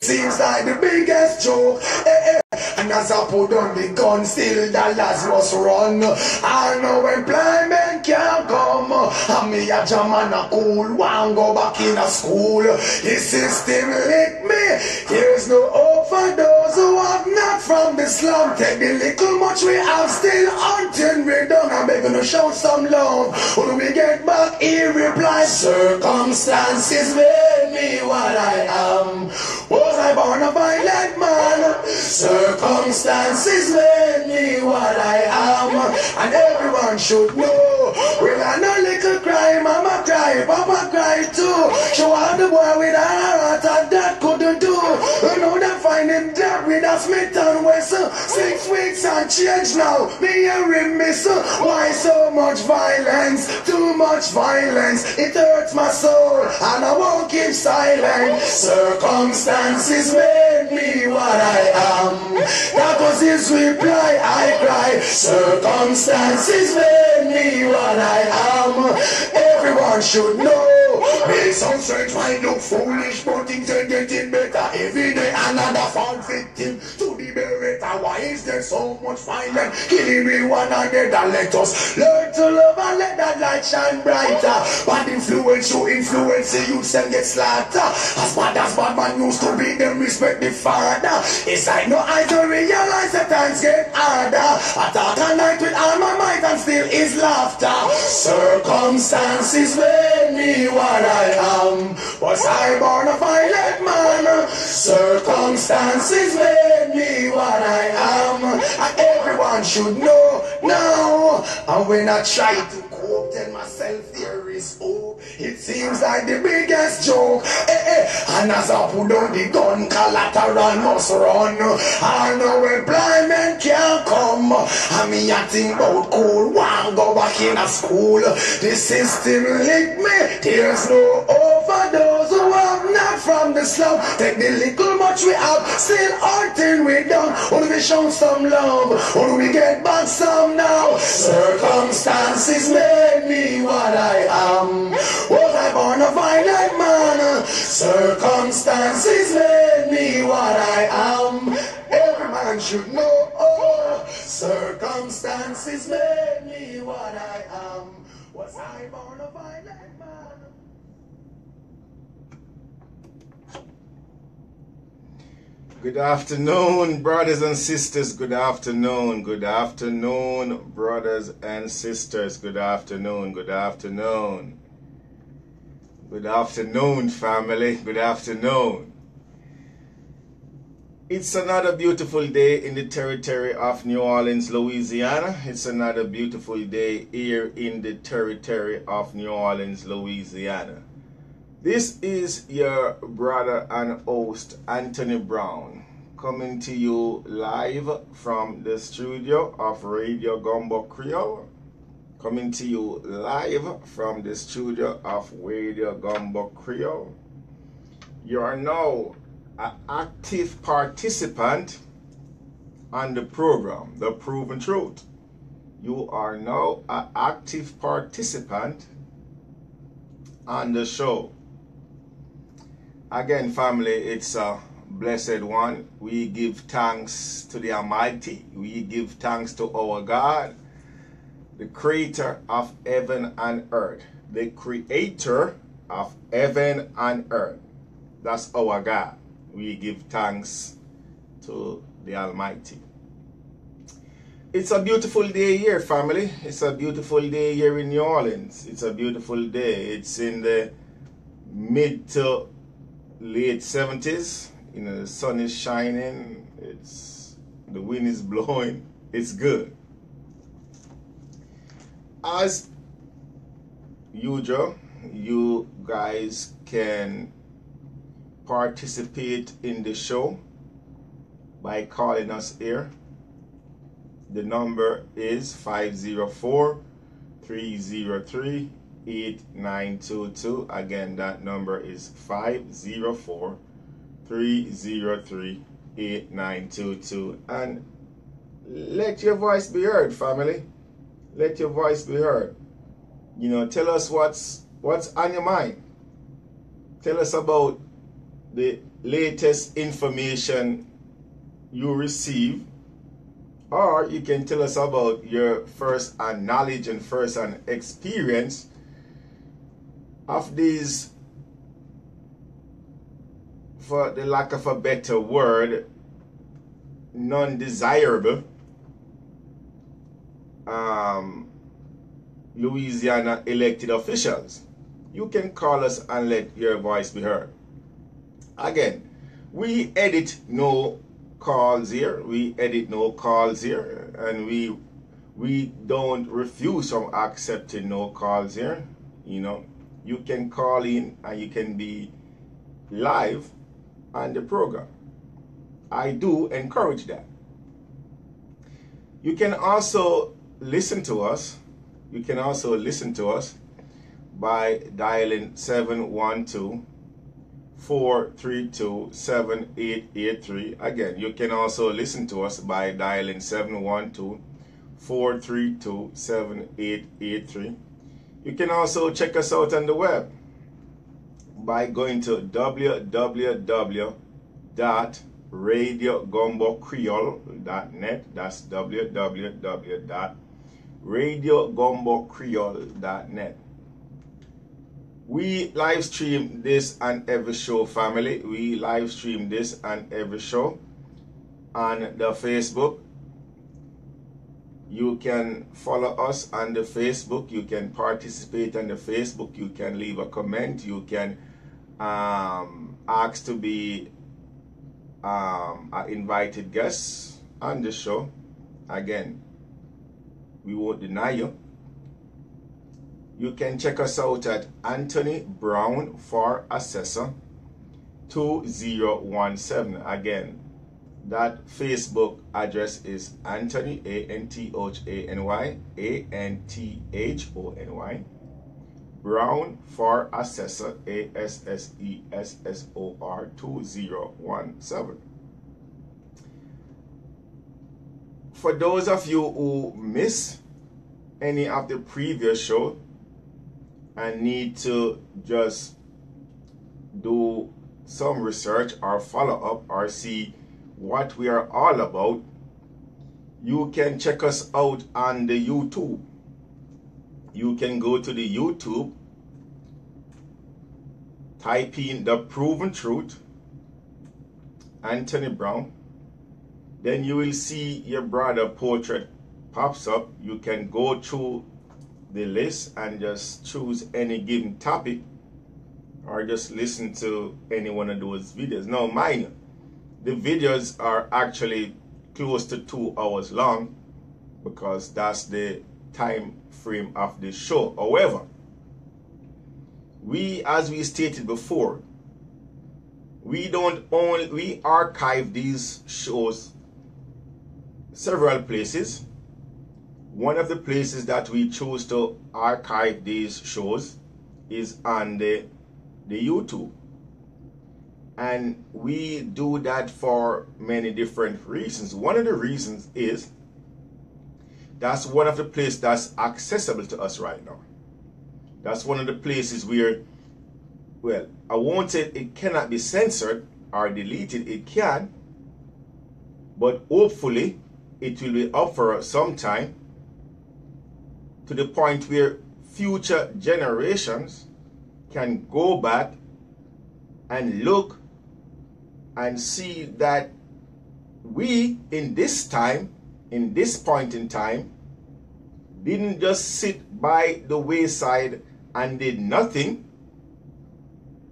Seems like the biggest joke. And as I put on the gun, still the Lazarus run. I know employment can't come. And me a jam and a cool, one go back in a school. The system lick me. There's no hope for those who have not from the slum. Take the little much we have still until we're done. I'm begging to show some love. When we get back, he replies, circumstances made me what I am. Was I born a violent man? Circumstances made me what I am. And everyone should know. Well, I know little cry, mama cry, papa cry too. Show out the boy with a heart and that couldn't do. You know that find him dead with a Smith and Wesson. 6 weeks and change now. Me a remiss. Why so much violence? Too much violence. It hurts my soul and I won't keep silent. Circumstances made me what I am. That was his reply. I cry. Circumstances made me what I am. Everyone should know. May some strange might look foolish, but things are getting better every day. Another fall victim to the beretta. Why is there so much violence? Killing me one another. Let us learn to love and let that light shine brighter. Bad influence to influence the youth and get slaughtered. As bad man used to be, them respect the father. It's like no eyes to realize that times get harder. I talk a night with all my might and still is laughter. Circumstances made me what I am. Was I born a violent man? Circumstances made me what I am. And everyone should know now. And when I try to cope, tell myself there is hope. It seems like the biggest joke. And as I put down the gun, collateral must run. I know employment can't come. I mean, I think about cool, one go back in a school. The system lick me. There's no hope for those who have not from the slum. Take the little much we have, still until we done. When we show some love, when we get back some now. Circumstances made me what I am. Was I born a violent man? Circumstances made me what I am. Every man should know. Oh, circumstances made me what I am. Was I born a violent man? Good afternoon, brothers and sisters. Good afternoon. Good afternoon, brothers and sisters. Good afternoon. Good afternoon. Good afternoon, family. Good afternoon. It's another beautiful day in the territory of New Orleans, Louisiana. It's another beautiful day here in the territory of New Orleans, Louisiana. This is your brother and host, Anthony Brown, coming to you live from the studio of Radio Gumbo Creole. Coming to you live from the studio of Radio Gumbo Creole. You are now an active participant on the program, The Proven Truth. You are now an active participant on the show. Again, family, it's a blessed one. We give thanks to the Almighty. We give thanks to our God, the creator of heaven and earth. The creator of heaven and earth. That's our God. We give thanks to the Almighty. It's a beautiful day here, family. It's a beautiful day here in New Orleans. It's a beautiful day. It's in the mid to late 70s. You know, the sun is shining. The wind is blowing. It's good. As usual, you guys can participate in the show by calling us here. The number is 504-303-8922. Again, that number is 504-303-8922. And let your voice be heard, family. Let your voice be heard. You know, tell us what's on your mind. Tell us about the latest information you receive, or you can tell us about your first-hand knowledge and first-hand experience of these, for the lack of a better word, non-desirable Louisiana elected officials. You can call us and let your voice be heard. Again, we edit no calls here. We edit no calls here, and we don't refuse from accepting no calls here. You know, you can call in and you can be live on the program. I do encourage that. You can also listen to us. You can also listen to us by dialing 712-432-7883. Again, you can also listen to us by dialing 712-432-7883. You can also check us out on the web by going to www.radiogumbocreole.net. That's www.radiogumbocreole.net. We live stream this and every show, family. We live stream this and every show on the Facebook. You can follow us on the Facebook. You can participate on the Facebook. You can leave a comment. You can ask to be an invited guest on the show. Again, we won't deny you. You can check us out at Anthony Brown for Assessor 2017. Again, that Facebook address is Anthony, ANTHONY, ANTHONY, Brown for Assessor, ASSESSOR 2017. For those of you who miss any of the previous show and need to just do some research or follow up or see what we are all about, you can check us out on the YouTube. You can go to the YouTube, type in The Proven Truth, Anthony Brown. Then you will see your brother portrait pops up. You can go through the list and just choose any given topic or just listen to any one of those videos. Now, mind you, the videos are actually close to 2 hours long because that's the time frame of the show. However, as we stated before, we archive these shows several places. One of the places that we chose to archive these shows is on the YouTube. And we do that for many different reasons. One of the reasons is that's one of the places that's accessible to us right now. That's one of the places where, well, I won't say it cannot be censored or deleted. It can, but hopefully it will be up for some time, to the point where future generations can go back and look and see that we, in this time, in this point in time, didn't just sit by the wayside and did nothing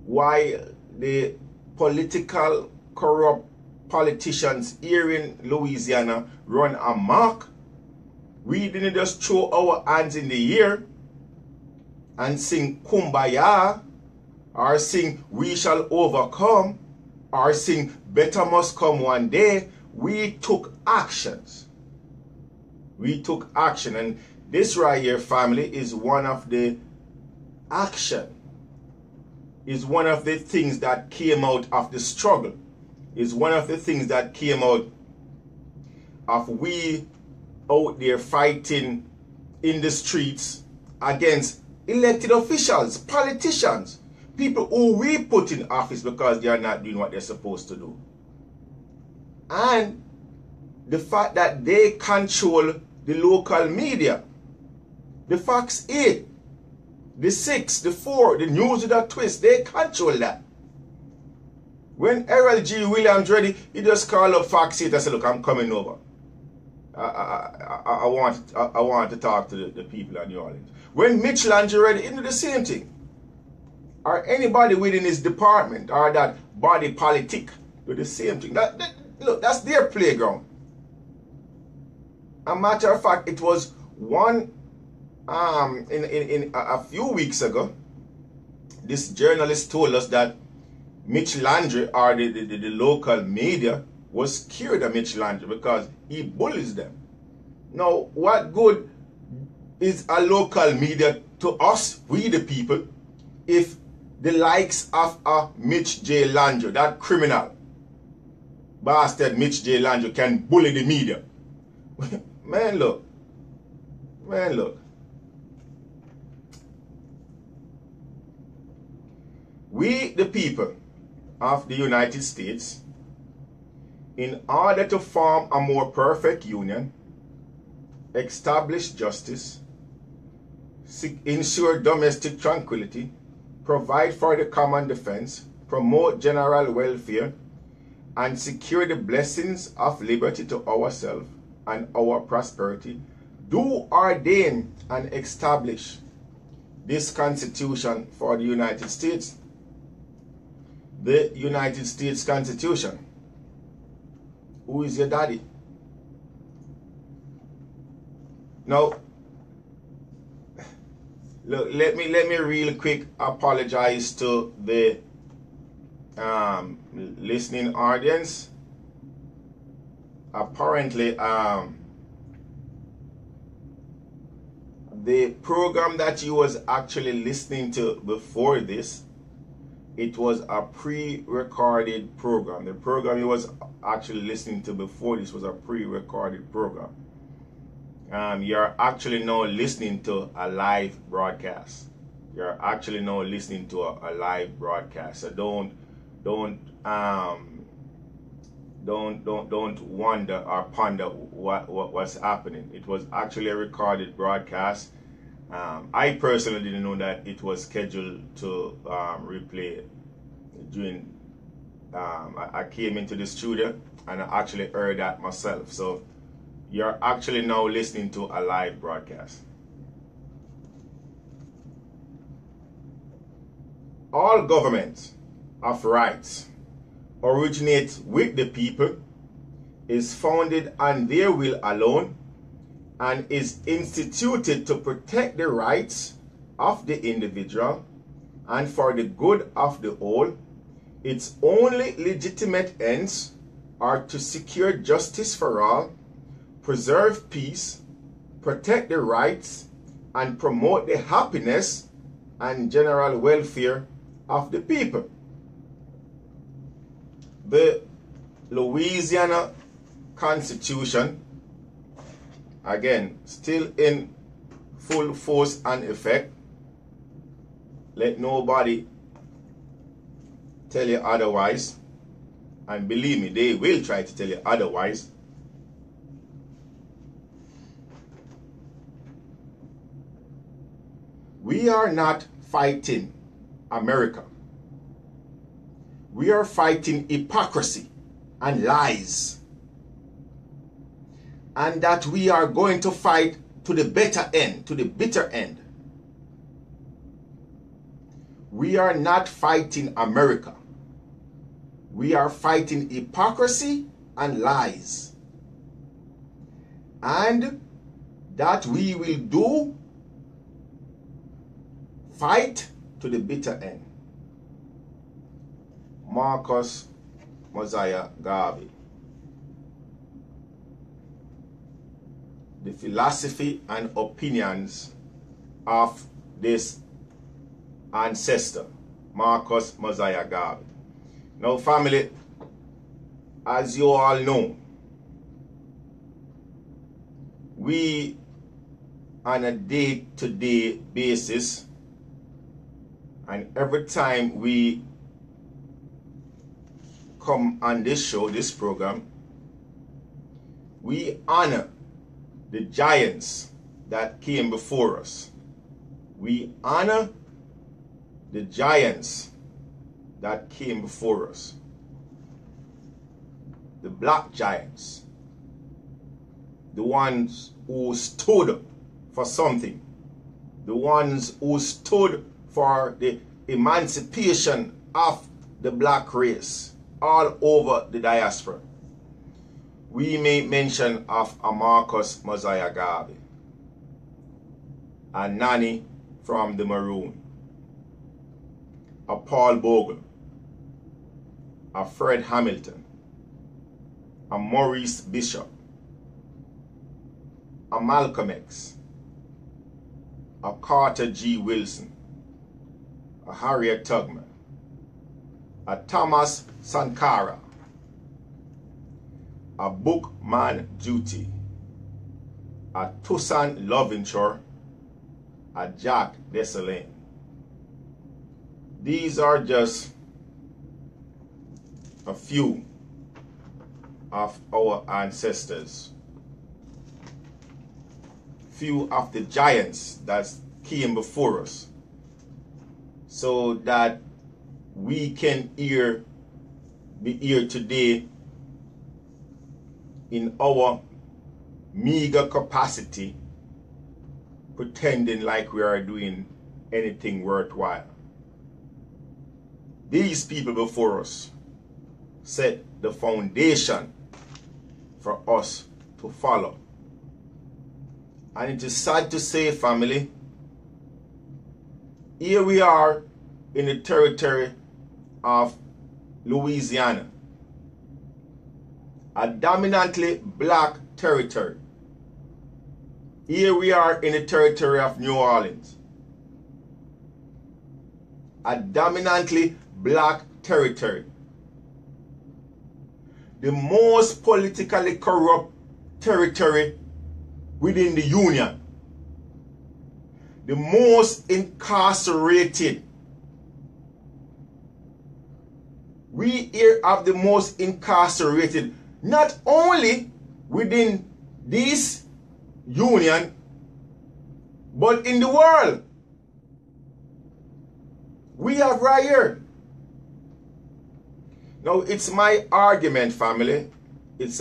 while the political corrupt politicians here in Louisiana run amok. We didn't just throw our hands in the air and sing Kumbaya, or sing We Shall Overcome, or sing Better Must Come One Day. We took actions. We took action, and this right here, family, is one of the action, is one of the things that came out of the struggle, is one of the things that came out of we out there fighting in the streets against elected officials, politicians, people who we put in office because they are not doing what they're supposed to do. And the fact that they control the local media. The Fox 8, the 6, the 4, the News with a Twist, they control that. When Errol G. Williams ready, he just call up Fox 8 and say, look, I'm coming over. I want to talk to the people of New Orleans. When Mitch Landry ready, he do the same thing. Or anybody within his department or that body politic do the same thing. Look, that's their playground. A matter of fact, it was one in a few weeks ago, this journalist told us that Mitch Landry or the local media was scared of Mitch Landry because he bullies them. Now, what good is a local media to us, we the people, if the likes of Mitch J. Landry, that criminal bastard Mitch J. Landry, can bully the media? Man, look. We, the people of the United States, in order to form a more perfect union, establish justice, ensure domestic tranquility, provide for the common defense, promote general welfare, and secure the blessings of liberty to ourselves and our prosperity, do ordain and establish this Constitution for the United States. The United States Constitution. Who is your daddy? Now, look, let me real quick apologize to the listening audience. Apparently, the program that you was actually listening to before this, it was a pre-recorded program. The program you was actually listening to before this was a pre-recorded program. You're actually now listening to a live broadcast. You're actually now listening to a live broadcast. So don't wonder or ponder what's happening. It was actually a recorded broadcast. I personally didn't know that it was scheduled to replay during. I came into the studio and I actually heard that myself. So you're actually now listening to a live broadcast. All government of rights originates with the people, is founded on their will alone, and is instituted to protect the rights of the individual and for the good of the whole. Its only legitimate ends are to secure justice for all, preserve peace, protect the rights, and promote the happiness and general welfare of the people. The Louisiana Constitution, again, still in full force and effect. Let nobody tell you otherwise. And believe me, they will try to tell you otherwise. We are not fighting America. We are fighting hypocrisy and lies. And that we are going to fight to the better end, to the bitter end. We are not fighting America. We are fighting hypocrisy and lies. And that we will do, fight to the bitter end. Marcus Mosiah Garvey. The philosophy and opinions of this ancestor, Marcus Mosiah Garvey. Now, family, as you all know, we on a day-to-day basis And every time we come on this show, this program, we honor the giants that came before us. We honor the giants that came before us. The black giants. The ones who stood for something. The ones who stood for the emancipation of the black race all over the diaspora. We may mention of a Marcus Mosiah Garvey, a Nanny from the Maroon, a Paul Bogle, a Fred Hamilton, a Maurice Bishop, a Malcolm X, a Carter G. Wilson, a Harriet Tubman, a Thomas Sankara, a Bookman Duty, a Toussaint Louverture, a Jack Dessalines. These are just a few of our ancestors, few of the giants that came before us, so that we can be here today in our meager capacity, pretending like we are doing anything worthwhile. These people before us set the foundation for us to follow. And it is sad to say, family, here we are in the territory of Louisiana, a dominantly black territory. Here we are in the territory of New Orleans, a dominantly black territory. The most politically corrupt territory within the Union. The most incarcerated. We here have the most incarcerated, not only within this union, but in the world. We have right here. Now, it's my argument, family. It's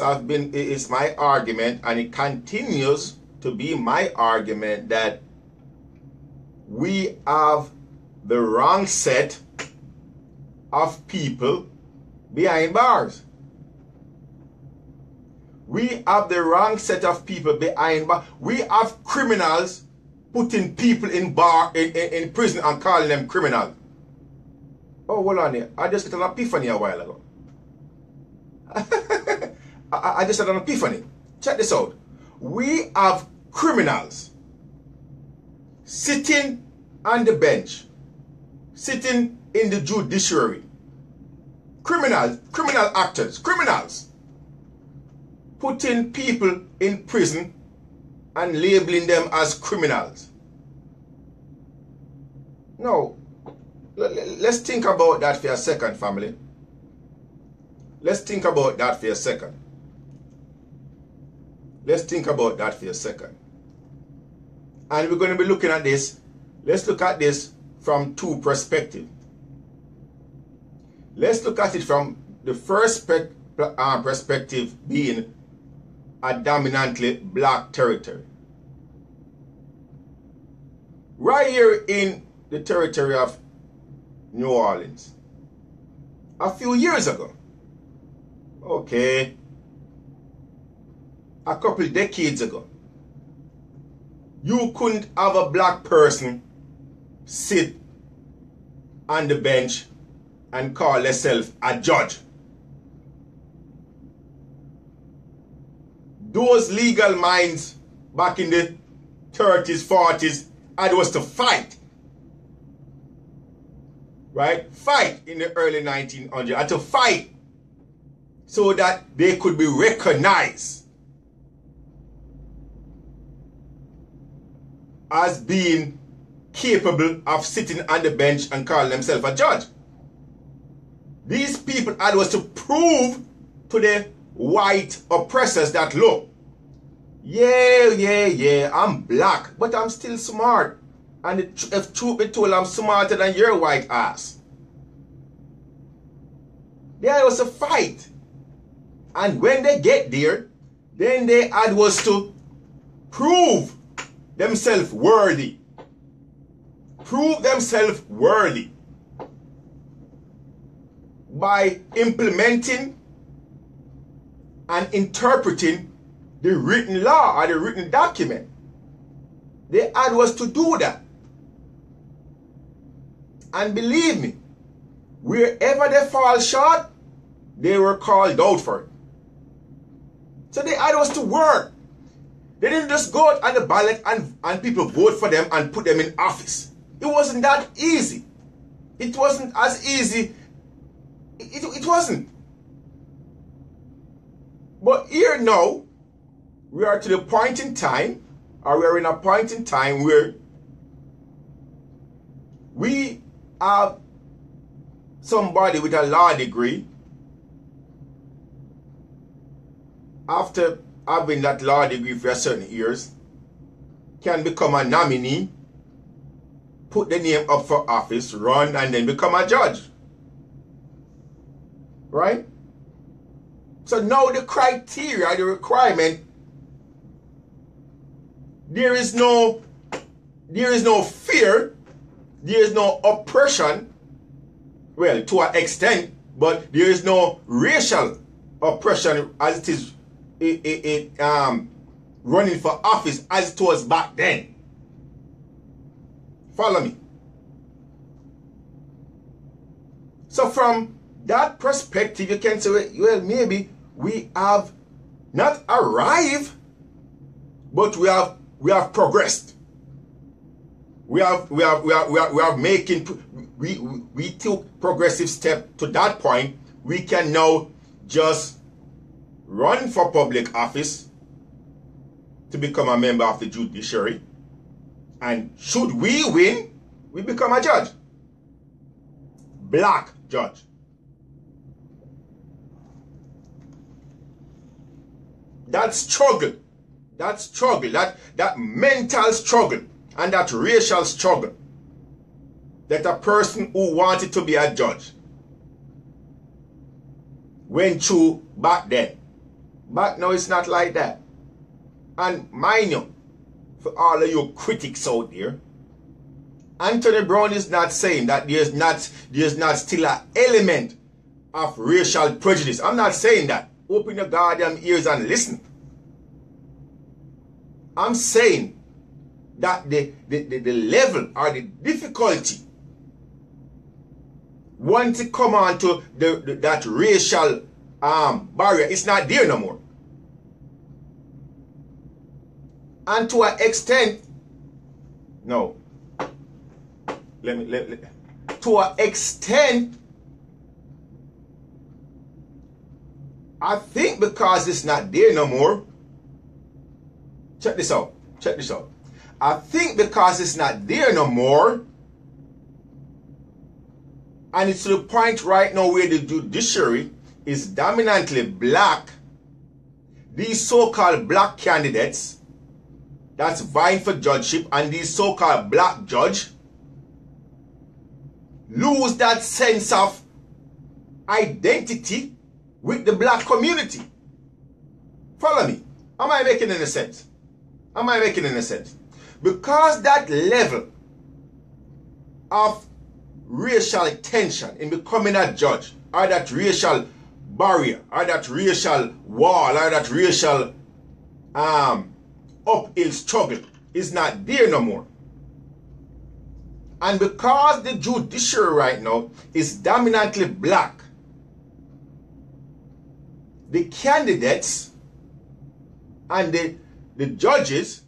my argument, and it continues to be my argument, that we have the wrong set of people behind bars. We have the wrong set of people behind bars. We have criminals putting people in prison and calling them criminals. Oh, hold on here. I just had an epiphany a while ago. I just had an epiphany. Check this out. We have criminals sitting on the bench, sitting in the judiciary. Criminals, criminal actors, criminals, putting people in prison and labeling them as criminals. Now, let's think about that for a second, family. Let's think about that for a second. Let's think about that for a second. And we're going to be looking at this. Let's look at this from two perspectives. Let's look at it from the first perspective, being a dominantly black territory. Right here in the territory of New Orleans, a few years ago, okay, a couple decades ago, you couldn't have a black person sit on the bench and call themselves a judge. Those legal minds back in the 30s, 40s, it was to fight. Right? Fight in the early 1900s. And to fight so that they could be recognized as being capable of sitting on the bench and calling themselves a judge. These people had was to prove to the white oppressors that, look, yeah, I'm black, but I'm still smart. And if truth be told, I'm smarter than your white ass. There was a fight. And when they get there, then they had was to prove themselves worthy. Prove themselves worthy by implementing and interpreting the written law or the written document. They had was to do that. And believe me, wherever they fall short, they were called out for it. So they had us to work. They didn't just go out on the ballot and people vote for them and put them in office. It wasn't that easy. It wasn't as easy. It wasn't. But here now, we are to the point in time, or we are in a point in time where we have somebody with a law degree, after having that law degree for a certain years, can become a nominee, put the name up for office, run, and then become a judge. Right? So now the criteria, the requirement, there is no fear, there is no oppression, well, to an extent, but there is no racial oppression as it is running for office as it was back then. Follow me. So from that perspective, you can say, well, maybe we have not arrived, but we have progressed. We took progressive step to that point. We can now just run for public office to become a member of the judiciary, and should we win, we become a judge. Black judge. That struggle, that mental struggle, and that racial struggle that a person who wanted to be a judge went through back then. But now it's not like that. And mind you, for all of you critics out there, Anthony Brown is not saying that there's not still an element of racial prejudice. I'm not saying that. Open your goddamn ears and listen. I'm saying that the level or the difficulty once it come on to that racial barrier, it's not there no more. And to an extent, no. To an extent, I think because it's not there no more. Check this out. I think because it's not there no more, and it's to the point right now where the judiciary is dominantly black, these so-called black candidates that's vying for judgeship and these so-called black judge lose that sense of identity with the black community. Follow me. Am I making any sense? Because that level of racial tension in becoming a judge, or that racial barrier, or that racial wall, or that racial uphill struggle is not there no more. And because the judiciary right now is dominantly black, the candidates and the judges,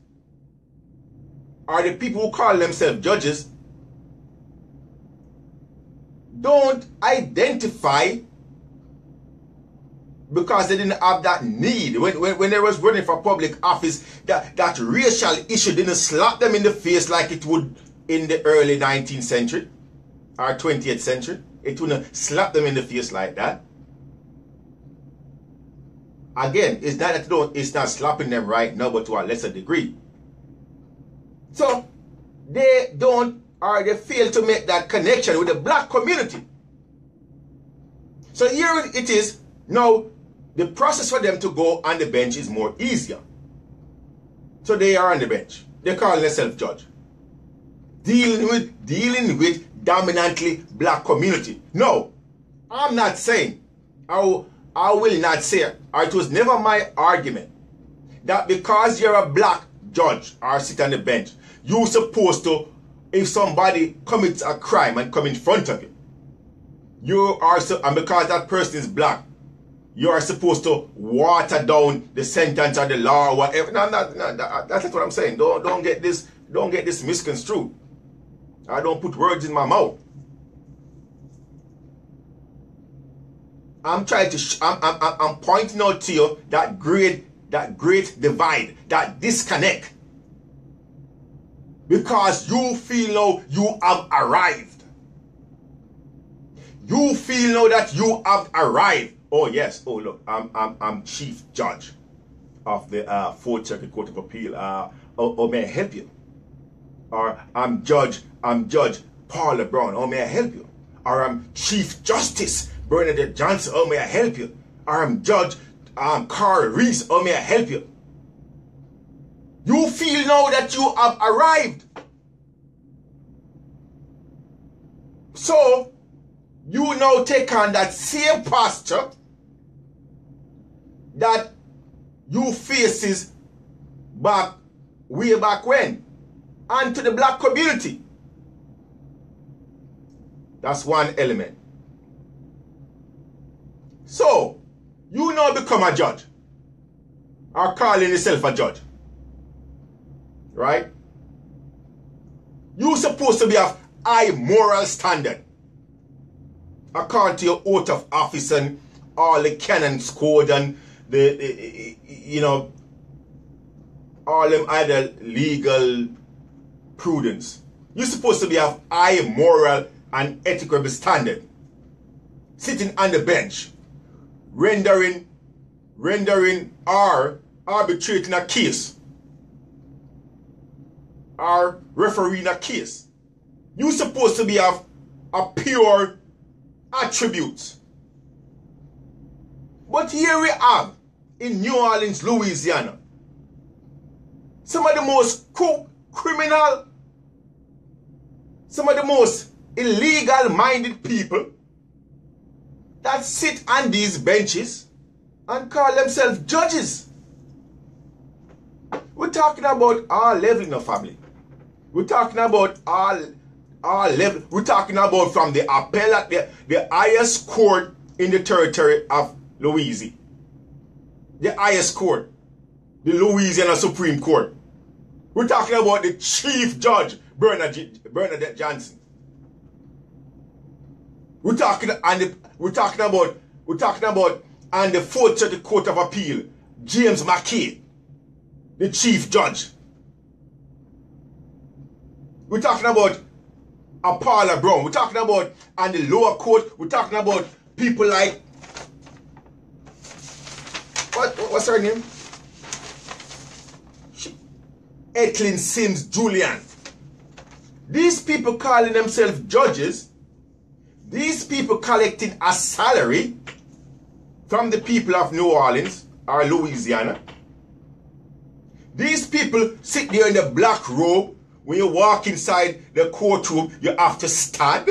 or the people who call themselves judges, don't identify because they didn't have that need. When they was running for public office, that racial issue didn't slap them in the face like it would in the early 19th century or 20th century. It wouldn't slap them in the face like that. Again, it's not that it's not slapping them right now, but to a lesser degree. So they don't, or they fail to make that connection with the black community. So here it is. Now the process for them to go on the bench is more easier. So they are on the bench. They call themselves judge. Dealing with dominantly black community. No, I'm not saying, I will not say, or it was never my argument, that because you're a black judge or sit on the bench, you're supposed to, if somebody commits a crime and come in front of you, and because that person is black, you are supposed to water down the sentence or the law or whatever. No, that's not what I'm saying. Don't get this misconstrued. I don't put words in my mouth. I'm trying to. I'm pointing out to you that great divide, that disconnect, because you feel now you have arrived. You feel now that you have arrived. Oh yes. Oh look, I'm chief judge of the 4th Circuit Court of Appeal. Oh, may I help you? Or I'm Judge Paula Brown. Oh, may I help you? Or I'm Chief Justice Bernadette Johnson. Oh, may I help you? Or I'm Judge Carl Reese. Oh, may I help you? You feel now that you have arrived. So you now take on that same posture that you faces way back when, and to the black community. That's one element. So you now become a judge, or calling yourself a judge, right? You're supposed to be of high moral standard according to your oath of office and all the canons code and the all them other legal prudence. You're supposed to be of high moral and ethical standard, sitting on the bench, rendering or arbitrating a case, or refereeing a case. You're supposed to be of a pure attributes. But here we have in New Orleans, Louisiana, some of the most criminal, some of the most illegal-minded people that sit on these benches and call themselves judges. We're talking about all leveling of family. We're talking about all level. We're talking about from the appellate, the highest court in the territory of Louisiana. The highest court, the Louisiana Supreme Court. We're talking about the Chief Judge, Bernadette Johnson. We're talking about on the 4th Circuit Court of Appeal, James McKay, the Chief Judge. We're talking about Paula Brown. We're talking about on the lower court. We're talking about people like what's her name? Etlin Sims Julian. These people calling themselves judges, these people collecting a salary from the people of New Orleans or Louisiana. These people sit there in the black robe. When you walk inside the courtroom, you have to stand.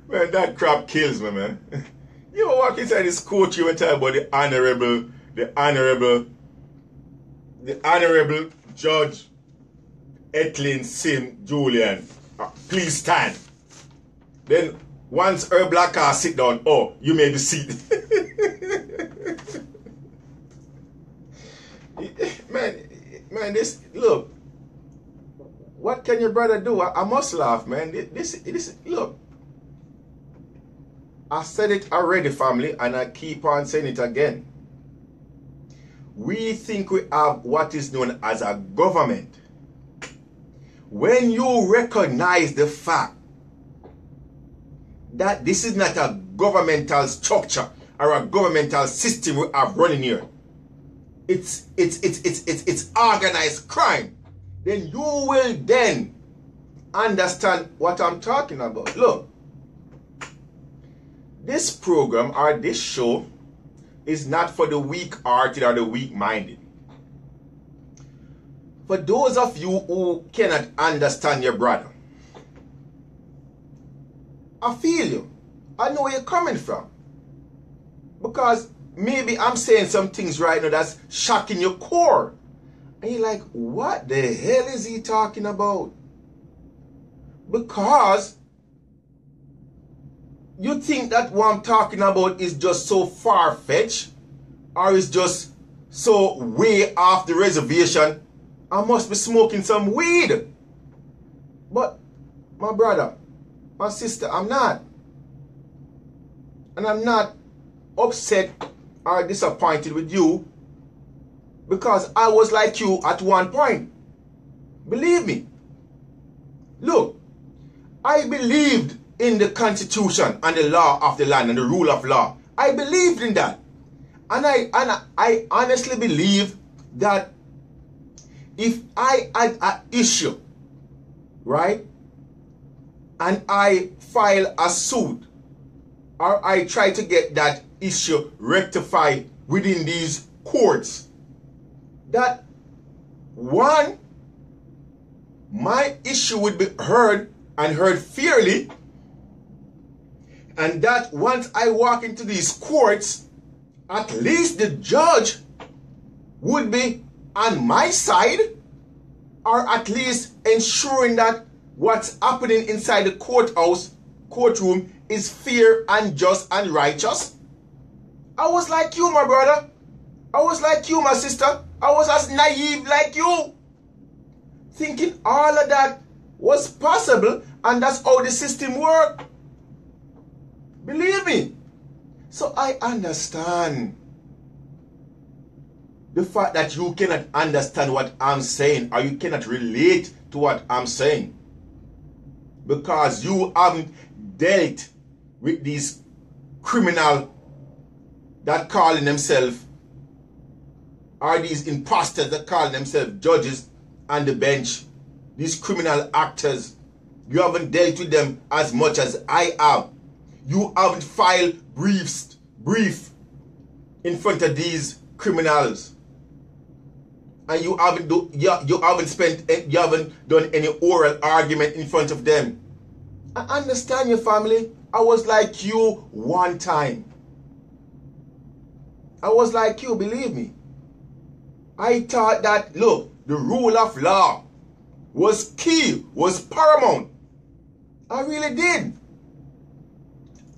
Man, that crap kills me, man. You ever walk inside this courtroom and talk about the honorable Judge Etlin Sim Julian. Please stand. Then once her black car sit down, oh, you may be seated. man, this, look, what can your brother do? I must laugh, man. This, look, I said it already, family, and I keep on saying it again. We think we have what is known as a government. When you recognize the fact that this is not a governmental structure or a governmental system we have running here, it's organized crime, then you will then understand what I'm talking about. Look, this program or this show is not for the weak-hearted or the weak-minded. For those of you who cannot understand your brother, I feel you. I know where you're coming from. Because maybe I'm saying some things right now that's shocking your core. And you're like, what the hell is he talking about? Because you think that what I'm talking about is just so far-fetched, or is just so way off the reservation. I must be smoking some weed. But my brother, my sister, I'm not. And I'm not upset or disappointed with you, because I was like you at one point. Believe me. Look, I believed in the Constitution and the law of the land and the rule of law. I believed in that. And I honestly believe that if I had an issue, right, and I file a suit, or I try to get that issue rectified within these courts, that one, my issue would be heard and heard fairly, and that once I walk into these courts, at least the judge would be on my side, or at least ensuring that what's happening inside the courtroom is fair and just and righteous. I was like you, my brother. I was like you, my sister. I was as naive like you, thinking all of that was possible and that's how the system worked. Believe me. So I understand the fact that you cannot understand what I'm saying, or you cannot relate to what I'm saying, because you haven't dealt with these criminals that calling themselves, or these imposters that calling themselves judges on the bench, these criminal actors. You haven't dealt with them as much as I have. You haven't filed brief in front of these criminals, and you haven't done any oral argument in front of them. I understand your family. I was like you one time. I was like you, believe me. I thought that, look, the rule of law was key, was paramount. I really did.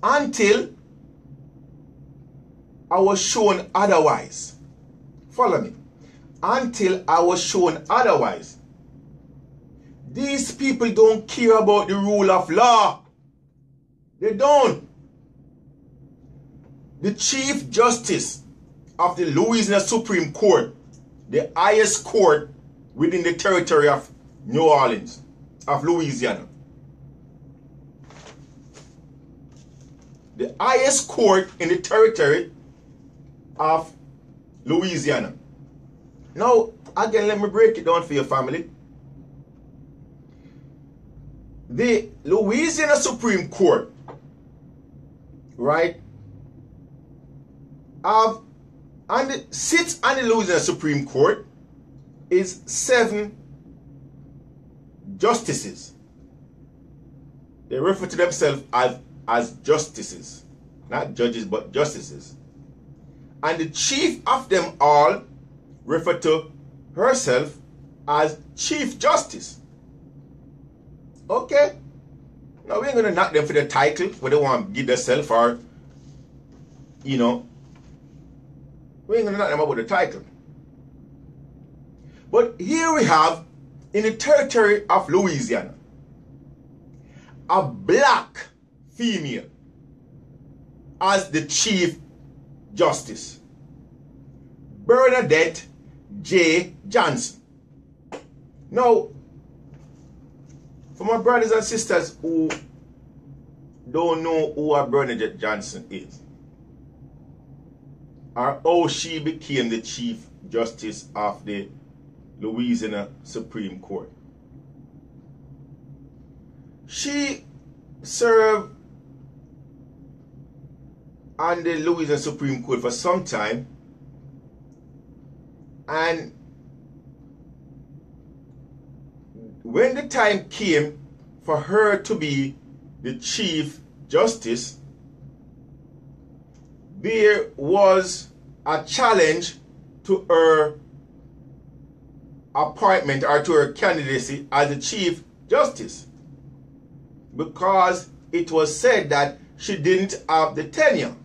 Until I was shown otherwise. Follow me. Until I was shown otherwise. These people don't care about the rule of law. They don't. The Chief Justice of the Louisiana Supreme Court, the highest court within the territory of New Orleans, of Louisiana. The highest court in the territory of Louisiana. Now, again, let me break it down for your family. The Louisiana Supreme Court, right, sits on the Louisiana Supreme Court is 7 justices. They refer to themselves as justices, not judges but justices. And the chief of them all refer to herself as Chief Justice. Okay, now we ain't gonna knock them for the title, what they want to give themselves, or you know, we ain't gonna knock them about the title. But here we have, in the territory of Louisiana, a black female as the Chief Justice. Bernadette J. Johnson. Now, for my brothers and sisters who don't know who a Bernadette Johnson is, or how she became the Chief Justice of the Louisiana Supreme Court. She served on the Louisiana Supreme Court for some time, and when the time came for her to be the Chief Justice, there was a challenge to her appointment or to her candidacy as the Chief Justice, because it was said that she didn't have the tenure.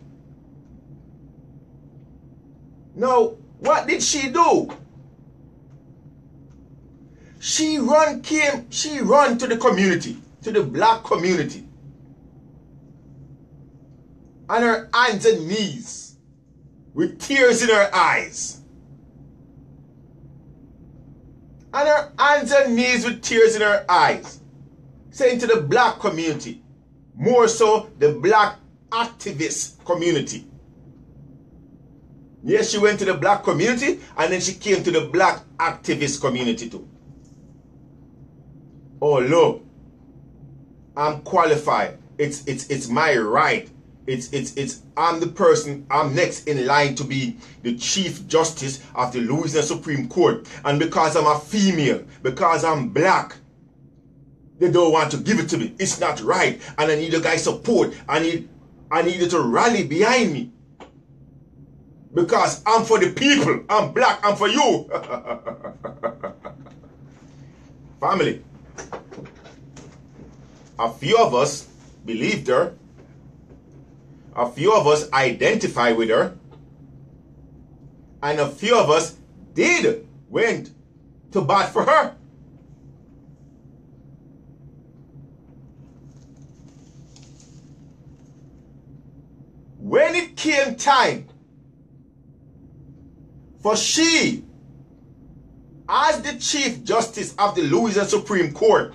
Now, what did she do? She run to the community, to the black community, on her hands and knees, with tears in her eyes. On her hands and knees with tears in her eyes, saying to the black community, more so the black activist community. Yes, she went to the black community, and then she came to the black activist community too. Oh, look, I'm qualified. It's my right. I'm the person, I'm next in line to be the Chief Justice of the Louisiana Supreme Court. And because I'm a female, because I'm black, they don't want to give it to me. It's not right. And I need you guys' support. I need you to rally behind me. Because I'm for the people. I'm black. I'm for you. Family. A few of us believed her. A few of us identify with her. And a few of us went to bat for her. When it came time for she, as the Chief Justice of the Louisiana Supreme Court,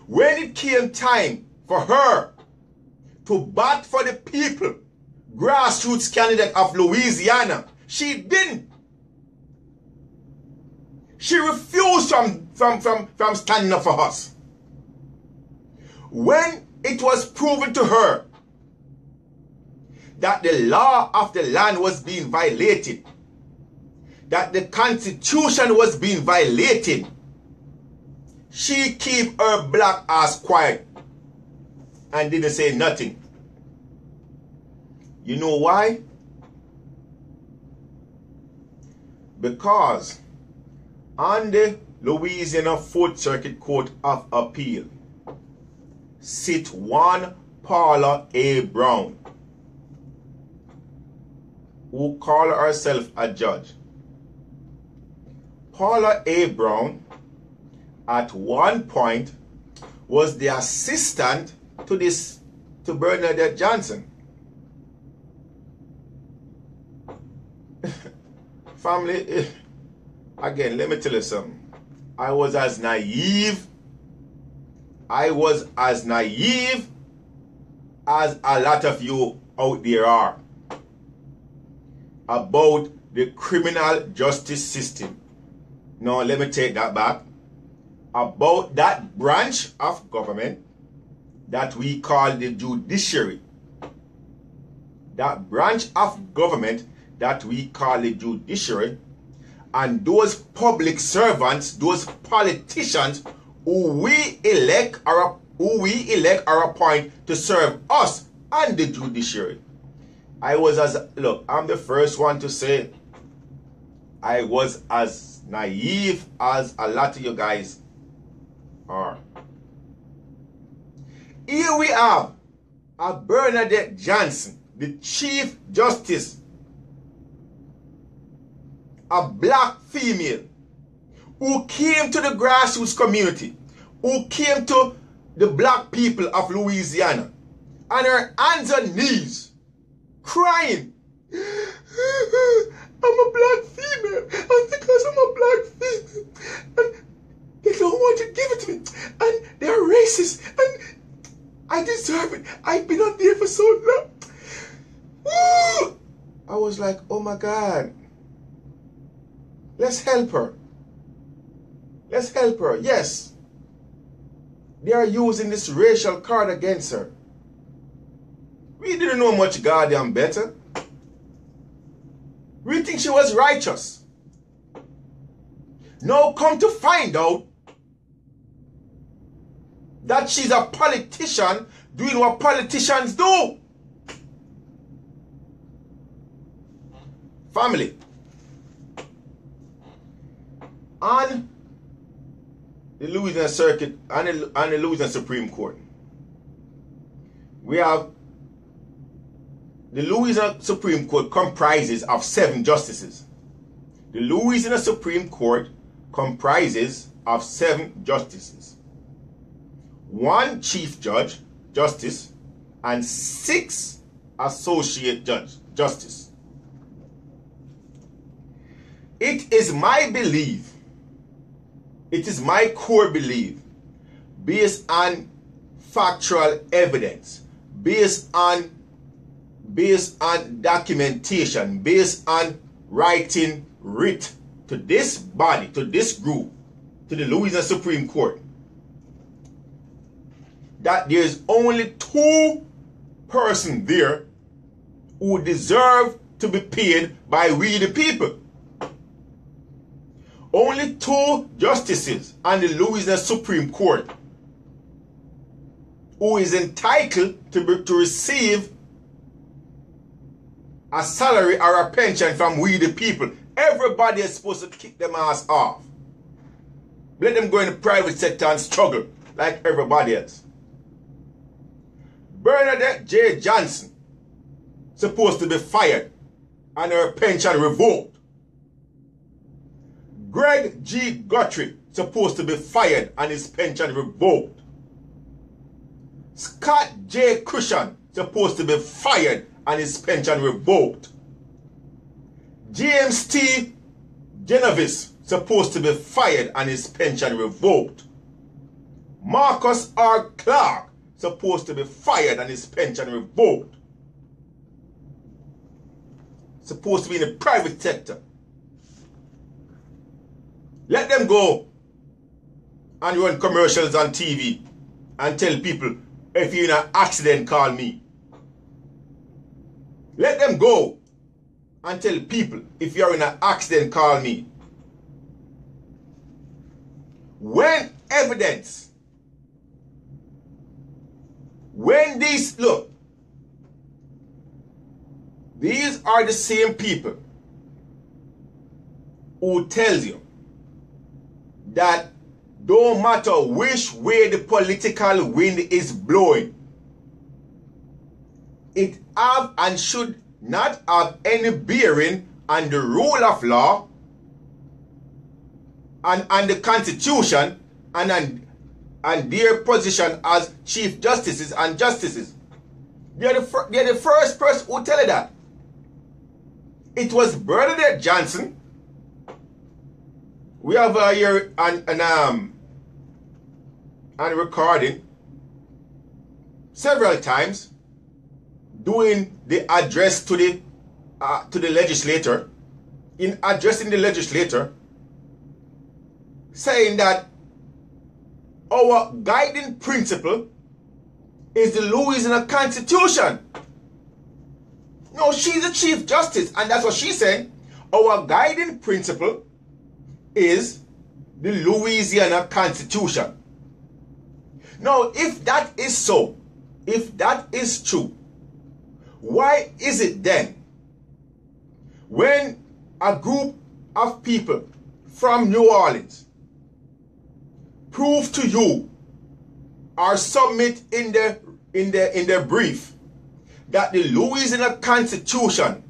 when it came time for her to bat for the people, grassroots candidate of Louisiana, she didn't. She refused from standing up for us. When it was proven to her that the law of the land was being violated, that the Constitution was being violated, she keep her black ass quiet and didn't say nothing. You know why? Because on the Louisiana 4th Circuit Court of Appeal sit one Paula A. Brown, who call herself a judge. Paula A. Brown at one point was the assistant to Bernadette Johnson. Family, again, let me tell you something. I was as naive as a lot of you out there are about the criminal justice system. No, let me take that back. About that branch of government that we call the judiciary. That branch of government that we call the judiciary, and those public servants, those politicians who we elect or appoint to serve us and the judiciary. I'm the first one to say I was as naive as a lot of you guys are. Here we have a Bernadette Johnson, the Chief Justice, a black female who came to the grassroots community, who came to the black people of Louisiana, on her hands and knees, crying. I'm a black female, and because I'm a black female, and they don't want to give it to me, and they're racist, and I deserve it. I've been on there for so long. Woo! I was like, oh my God. Let's help her. Let's help her. Yes. They are using this racial card against her. We didn't know much goddamn better. We think she was righteous. Now come to find out that she's a politician doing what politicians do. Family. On the Louisiana Circuit and the Louisiana Supreme Court, we have the Louisiana Supreme Court comprises of 7 justices. The Louisiana Supreme Court comprises of 7 justices. 1 chief judge, justice, and 6 associate justice. It is my belief, it is my core belief, based on factual evidence, based on documentation, based on writing writ to this body, to this group, to the Louisiana Supreme Court, that there's only 2 persons there who deserve to be paid by we the people. Only 2 justices on the Louisiana Supreme Court who is entitled to receive a salary or a pension from we the people. Everybody is supposed to kick them ass off. Let them go in the private sector and struggle like everybody else. Bernadette J. Johnson supposed to be fired and her pension revoked. Greg G. Guthrie supposed to be fired and his pension revoked. Scott J. Cushion supposed to be fired and his pension revoked. James T. Genovese supposed to be fired and his pension revoked. Marcus R. Clark supposed to be fired and his pension revoked. Supposed to be in the private sector. Let them go and run commercials on TV and tell people, if you're in an accident, call me. Let them go and tell people, if you're in an accident, call me. When evidence, when these, look, these are the same people who tells you that don't matter which way the political wind is blowing, it have and should not have any bearing on the rule of law and the Constitution and their position as chief justices and justices. They're the first person who tell you that. It was Bernadette Johnson. We have here an recording several times doing the address to the legislator, in addressing the legislator, saying that our guiding principle is the Louisiana Constitution. No, she's the Chief Justice, and that's what she's saying. Our guiding principle is the Louisiana Constitution. Now, if that is so, if that is true, why is it then when a group of people from New Orleans prove to you or submit in their brief that the Louisiana Constitution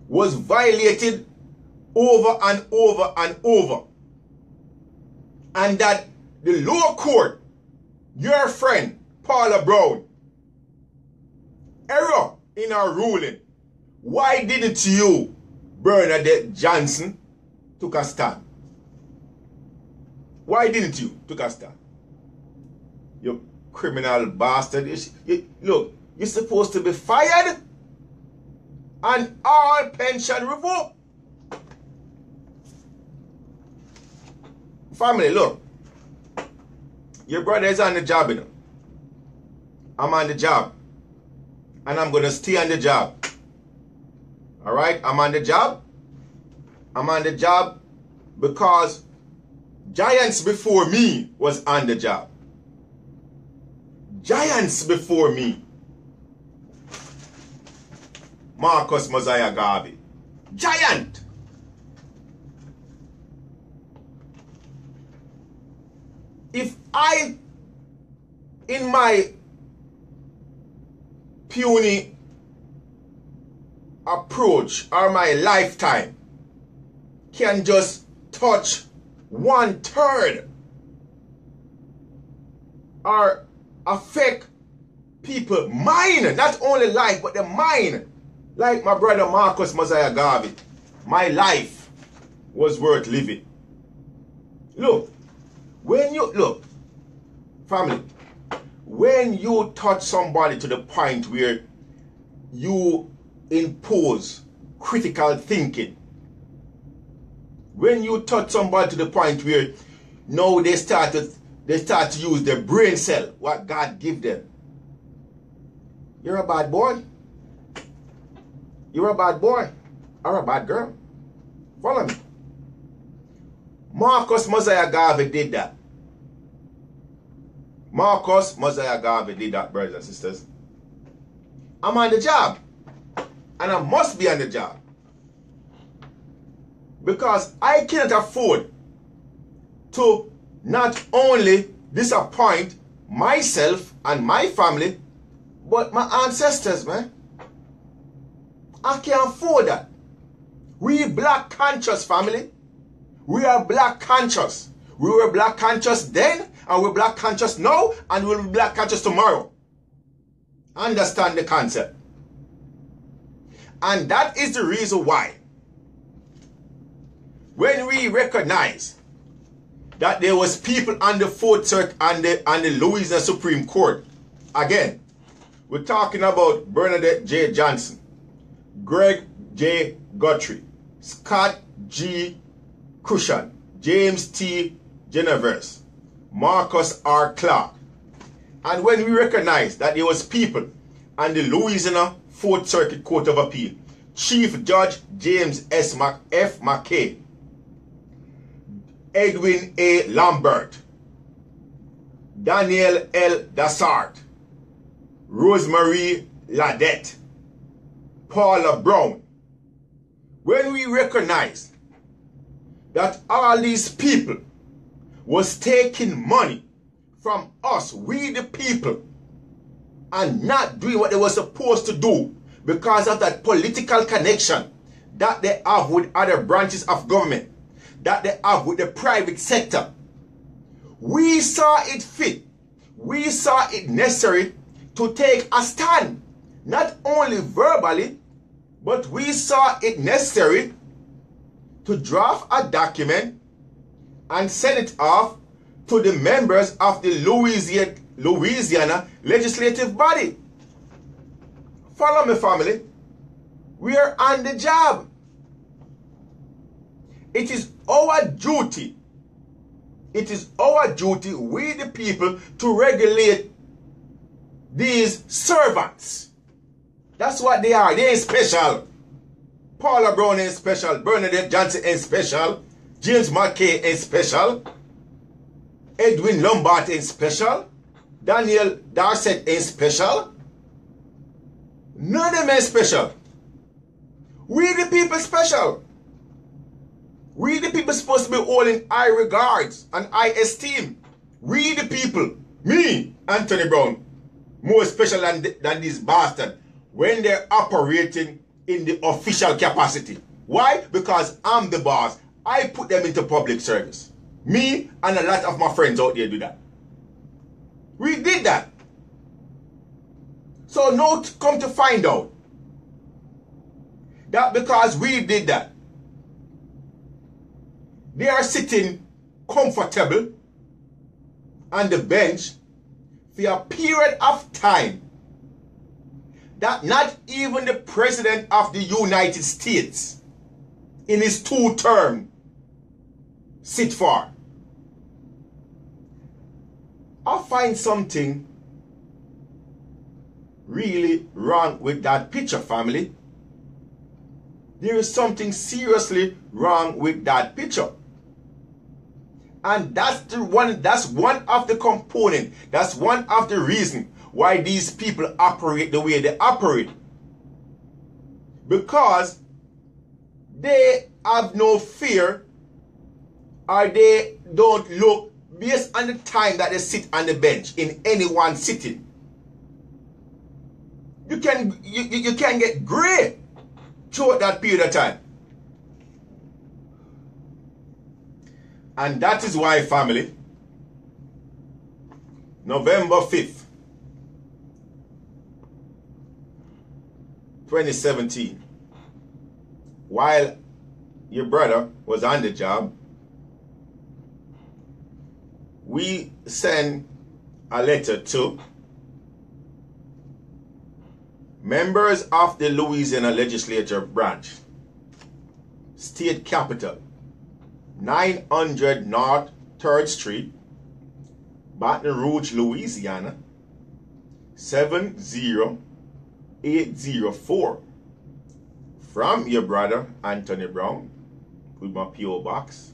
was violated over and over and over, and that the lower court, your friend Paula Brown, error in our ruling. Why didn't you, Bernadette Johnson, took a stand? Why didn't you took a stand? You criminal bastard. Look, you're supposed to be fired and all pension revoked. Family, look. Your brother is on the job, you know. I'm on the job. And I'm going to stay on the job. Alright? I'm on the job. I'm on the job because giants before me was on the job. Giants before me. Marcus Mosiah Garvey. Giant. If I, in my puny approach or my lifetime, can just touch 1/3 or affect people mind, not only life but the mind, like my brother Marcus Mosiah Garvey, my life was worth living. Look, when you look, family, when you touch somebody to the point where you impose critical thinking, when you touch somebody to the point where now they start to use their brain cell, what God give them, you're a bad boy. You're a bad boy or a bad girl. Follow me. Marcus Mosiah Garvey did that. Marcus Mosiah Garvey did that, brothers and sisters. I'm on the job. And I must be on the job. Because I cannot afford to not only disappoint myself and my family, but my ancestors, man. I can't afford that. We black conscious family. We are black conscious. We were black conscious then, and we're black conscious now, and we'll be black conscious tomorrow. Understand the concept. And that is the reason why, when we recognize that there was people on the Fourth Circuit and the Louisiana Supreme Court, again, we're talking about Bernadette J. Johnson, Greg J. Guthrie, Scott G. Cushion, James T. Genovese, Marcus R. Clark. And when we recognize that there was people on the Louisiana Fourth Circuit Court of Appeal, Chief Judge James F. McKay, Edwin A. Lambert, Daniel L. Dassart, Rosemary Ladette, Paula Brown. When we recognize that all these people was taking money from us, we the people, and not doing what they were supposed to do because of that political connection that they have with other branches of government, that they have with the private sector, we saw it fit, we saw it necessary to take a stand, not only verbally, but we saw it necessary to draft a document and send it off to the members of the Louisiana legislative body. Follow me, family. We are on the job. It is our duty. It is our duty, we the people, to regulate these servants. That's what they are. They ain't special. Paula Brown ain't special. Bernadette Johnson ain't special. James McKay ain't special. Edwin Lombard ain't special. Daniel Dassart ain't special. None of them ain't special. We the people special. We the people supposed to be all in high regards and high esteem. We the people, me, Anthony Brown, more special than these bastards when they're operating in the official capacity. Why? Because I'm the boss. I put them into public service. Me and a lot of my friends out there do that. We did that. So now come to find out that because we did that, they are sitting comfortable on the bench for a period of time that not even the President of the United States in his 2 term sit for. I find something really wrong with that picture, family. There is something seriously wrong with that picture. And that's one of the components, that's one of the reasons why these people operate the way they operate. Because they have no fear, or they don't look based on the time that they sit on the bench in any one sitting. You can get gray throughout that period of time. And that is why, family, November 5th, 2017, while your brother was on the job, we sent a letter to members of the Louisiana Legislature Branch, State Capitol, 900 North 3rd Street, Baton Rouge, Louisiana, 70804. From your brother, Anthony Brown, with my P.O. Box.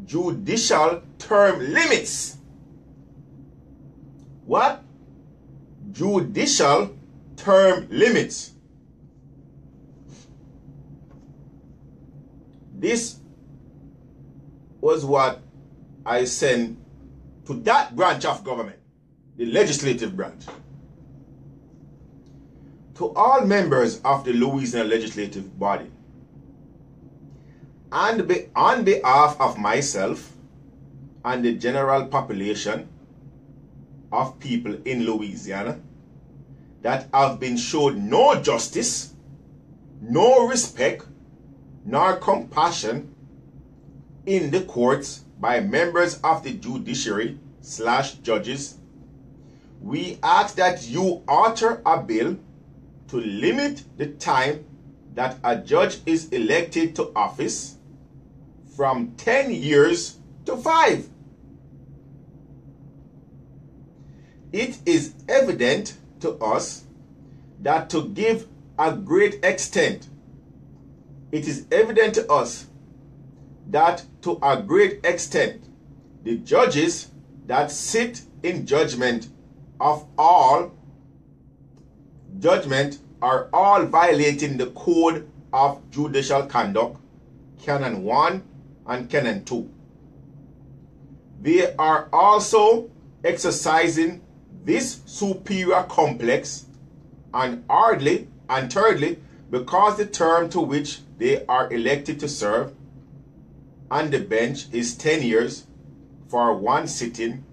Judicial term limits. What? Judicial term limits. This was what I sent to that branch of government, the legislative branch. To all members of the Louisiana legislative body, and on behalf of myself and the general population of people in Louisiana that have been shown no justice, no respect, nor compassion in the courts by members of the judiciary / judges, we ask that you author a bill to limit the time that a judge is elected to office from 10 years to 5. It is evident to us that to give a great extent, it is evident to us that to a great extent, the judges that sit in judgment of all judgment are all violating the Code of Judicial Conduct, Canon 1 and Canon 2. They are also exercising this superior complex, and thirdly, because the term to which they are elected to serve on the bench is 10 years for one sitting,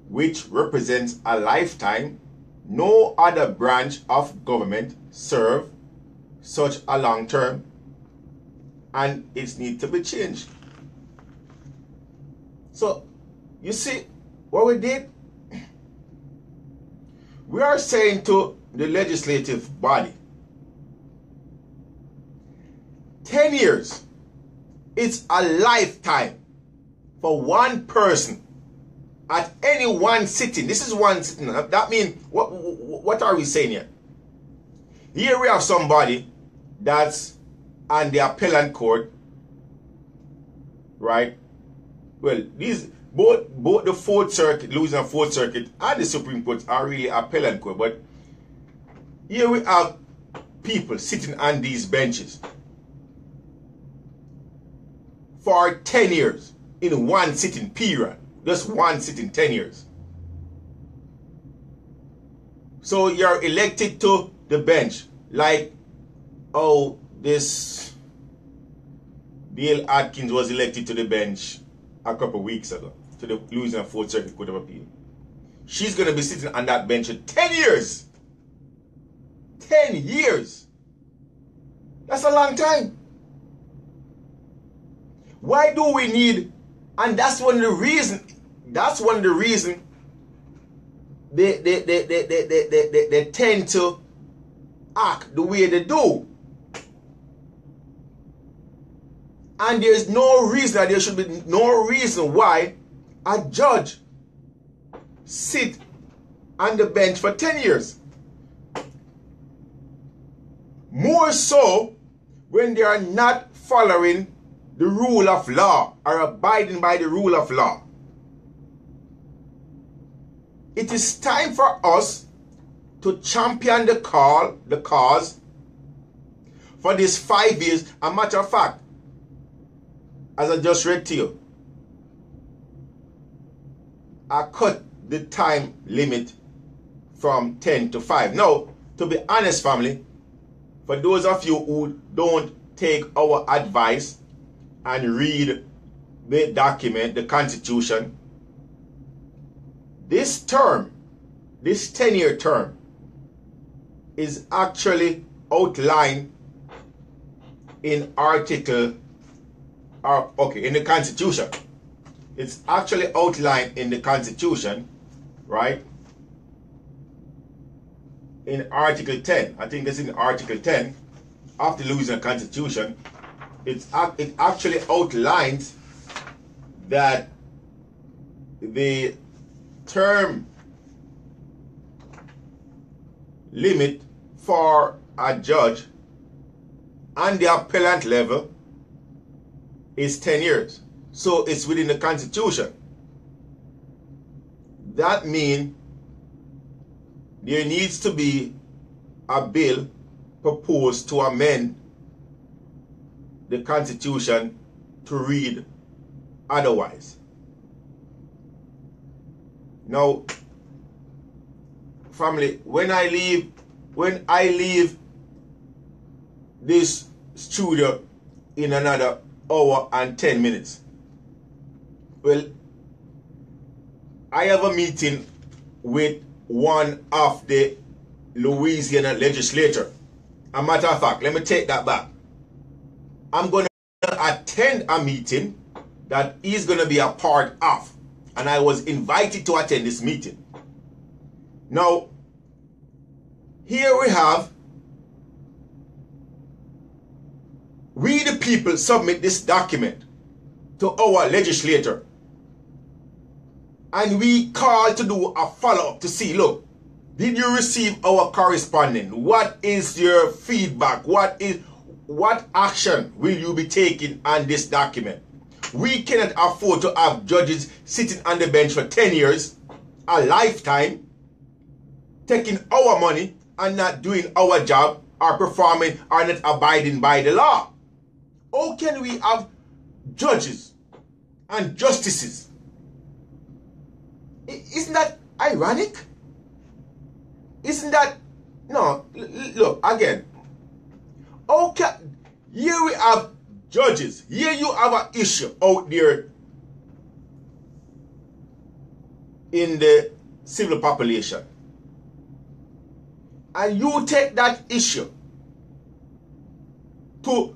which represents a lifetime. No other branch of government serve such a long term, and it needs to be changed. So, you see what we did? We are saying to the legislative body, 10 years, it's a lifetime for one person at any one sitting. This is one sitting. That means, what are we saying here? Here we have somebody that's on the appellate court, right? Well, these both the 4th Circuit, Louisiana 4th Circuit, and the Supreme Court are really appellate court. But here we have people sitting on these benches for 10 years in one sitting period. Just one sitting, 10 years. So you're elected to the bench, like, oh, this Dale Atkins was elected to the bench a couple weeks ago, to the Louisiana 4th Circuit Court of Appeal. she's going to be sitting on that bench for 10 years. 10 years. That's a long time. Why do we need, and that's one of the reasons they tend to act the way they do. And there's no reason, that there should be no reason why a judge sit on the bench for 10 years. More so when they are not following the rule of law or abiding by the rule of law. It is time for us to champion the cause for these 5 years. A matter of fact, as I just read to you, I cut the time limit from 10 to 5. Now, to be honest, family, for those of you who don't take our advice and read the document, the Constitution, this term, this 10-year term, is actually outlined in in the Constitution. It's actually outlined in the Constitution, right? In Article 10. I think that's in Article 10 of the Louisiana Constitution. It actually outlines that the term limit for a judge on the appellant level is 10 years. So it's within the Constitution. That means there needs to be a bill proposed to amend the Constitution to read otherwise. Now, family, when I leave this studio in another hour and 10 minutes, well, I have a meeting with one of the Louisiana legislature. A matter of fact, let me take that back. I'm going to attend a meeting that he's going to be a part of. And I was invited to attend this meeting. Now, here we the people submit this document to our legislator. And we call to do a follow-up to see, look, did you receive our correspondence? What is your feedback? What action will you be taking on this document? We cannot afford to have judges sitting on the bench for 10 years, a lifetime, taking our money and not doing our job or performing or not abiding by the law. How can we have judges and justices? Isn't that ironic? Isn't that... No, look, again. Okay, here we have judges. Here you have an issue out there in the civil population. And you take that issue to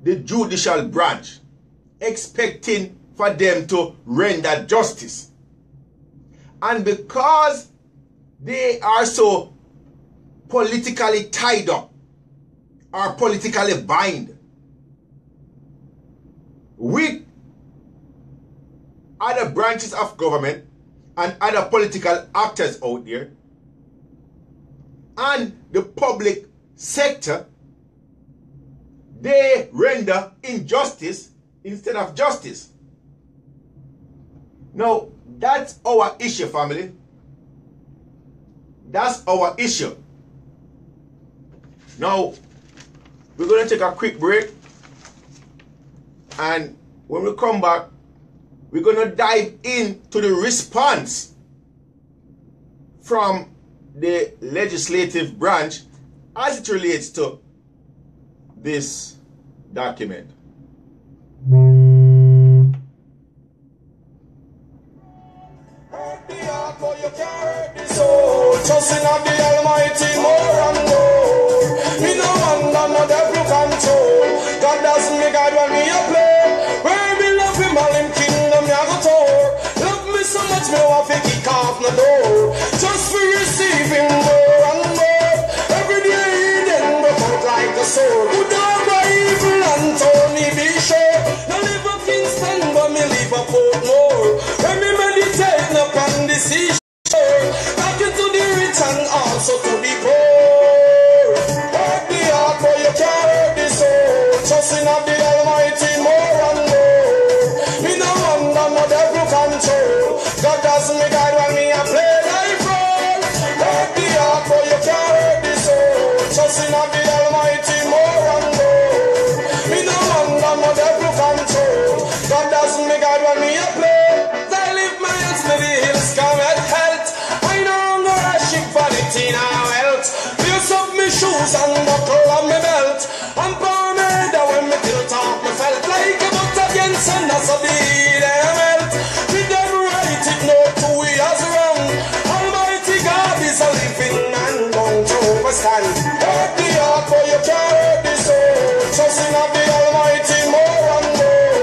the judicial branch, expecting for them to render justice. And because they are so politically tied up or politically bind with other branches of government and other political actors out there and the public sector, they render injustice instead of justice. Now, that's our issue, family. That's our issue. Now, we're going to take a quick break. And when we come back, we're going to dive into the response from the legislative branch as it relates to this document. FBI. So, trusting of the Almighty more and more. Me no wonder no devil control. God does me guide when me a play. Where me love him all him kingdom me a go tour. Love me so much me want to kick off the door. Just for receiving more and more. Every day he then broke out like a sword. Good over evil and Tony be sure. No live a Kingston but me live a Portmore. When me meditate upon the seashore. Back into the rich and also to the poor. Hurt the heart but you can't hurt the soul. Trusting of the Almighty more and more. Me no wonder no devil control. God does me guide when me a play life role. Hurt the heart but you can't hurt the soul. Trusting of the Almighty more and more. Me no wonder no devil control. God does me guide when me a play. I live my hands to the hills come at health. I know I'm gonna ship vanity now health. Fuse up my shoes and buckle on my belt. And pound my head when me tilt off my felt. Like a butt against and that's a beat and melt. With them right it no 2 years wrong. Almighty God is a living man going to overstand. Hurt the heart but you can't hurt the soul. Trusting of the Almighty more and more.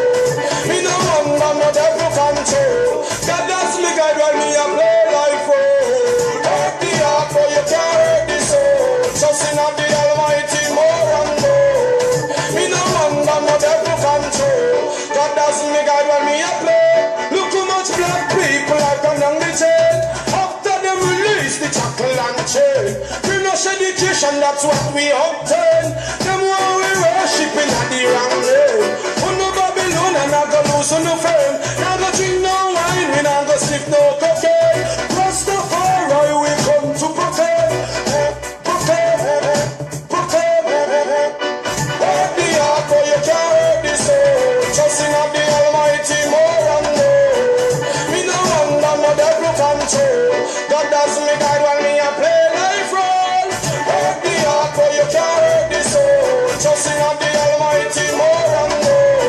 Me no wonder no devil control. God does me guide when me a play life road. Hurt the heart but you can't hurt the soul. Trusting of the Almighty more and more. Me no wonder no devil control. God does me guide when me a play. Look how much black people have come down the chain. After them release the shackle and chain. We no education, that's what we obtain. Them while we worshiping at the wrong lane. On no Babylon and I go lose on no fame. Now go drink no wine, we now go sniff no cocaine. Rastafari we come to proclaim. Hurt the heart but you can't hurt the soul. Trusting of the Almighty more and more. Me no wonder no devil control. God does me guide when me a play life role. Hurt the heart but you can't hurt the soul. Trusting of the Almighty more and more.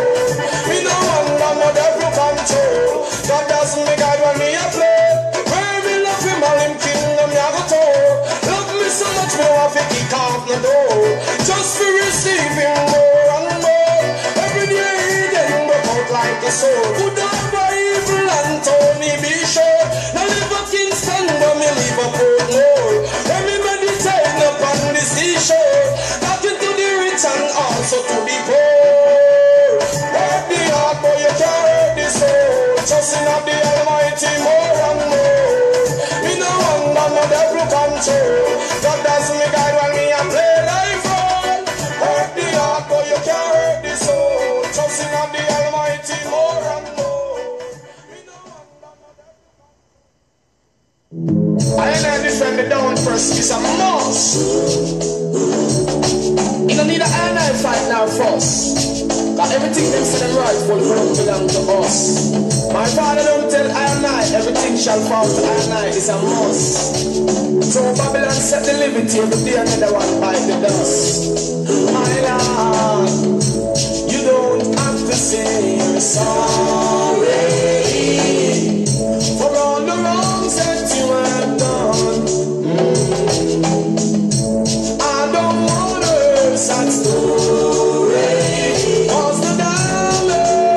Me no wonder no devil control. God does me guide when me a play. Where me love him all him kingdom me a go tour. Love me so much me want to kick off the door. Just for receiving more and more. Every day he then broke out like a sword. Good over evil and Tony be sure. Now live a Kingston but me live a Portmore. When me meditate upon the seashore. Back into the rich and also to the poor. Hurt the heart but you can't hurt the soul. Trusting of the Almighty more and more. Me no wonder no devil control. God does me guide when me a play life role. Hurt the heart but you can't hurt the soul. Trusting of the Almighty more and more. Me no wonder no devil. I ain't defend the down first, it's a must. You don't need a hand I fight now first. Cause everything them say them rightful don't belong to us. My father don't tell I and I, everything shall fall to I and I, it's a must. So Babylon set the liberty, every day another one bite the dust. My Lord, you don't have to say you're sorry for all the wrongs that you have done. I don't want to sad story. Cause the damage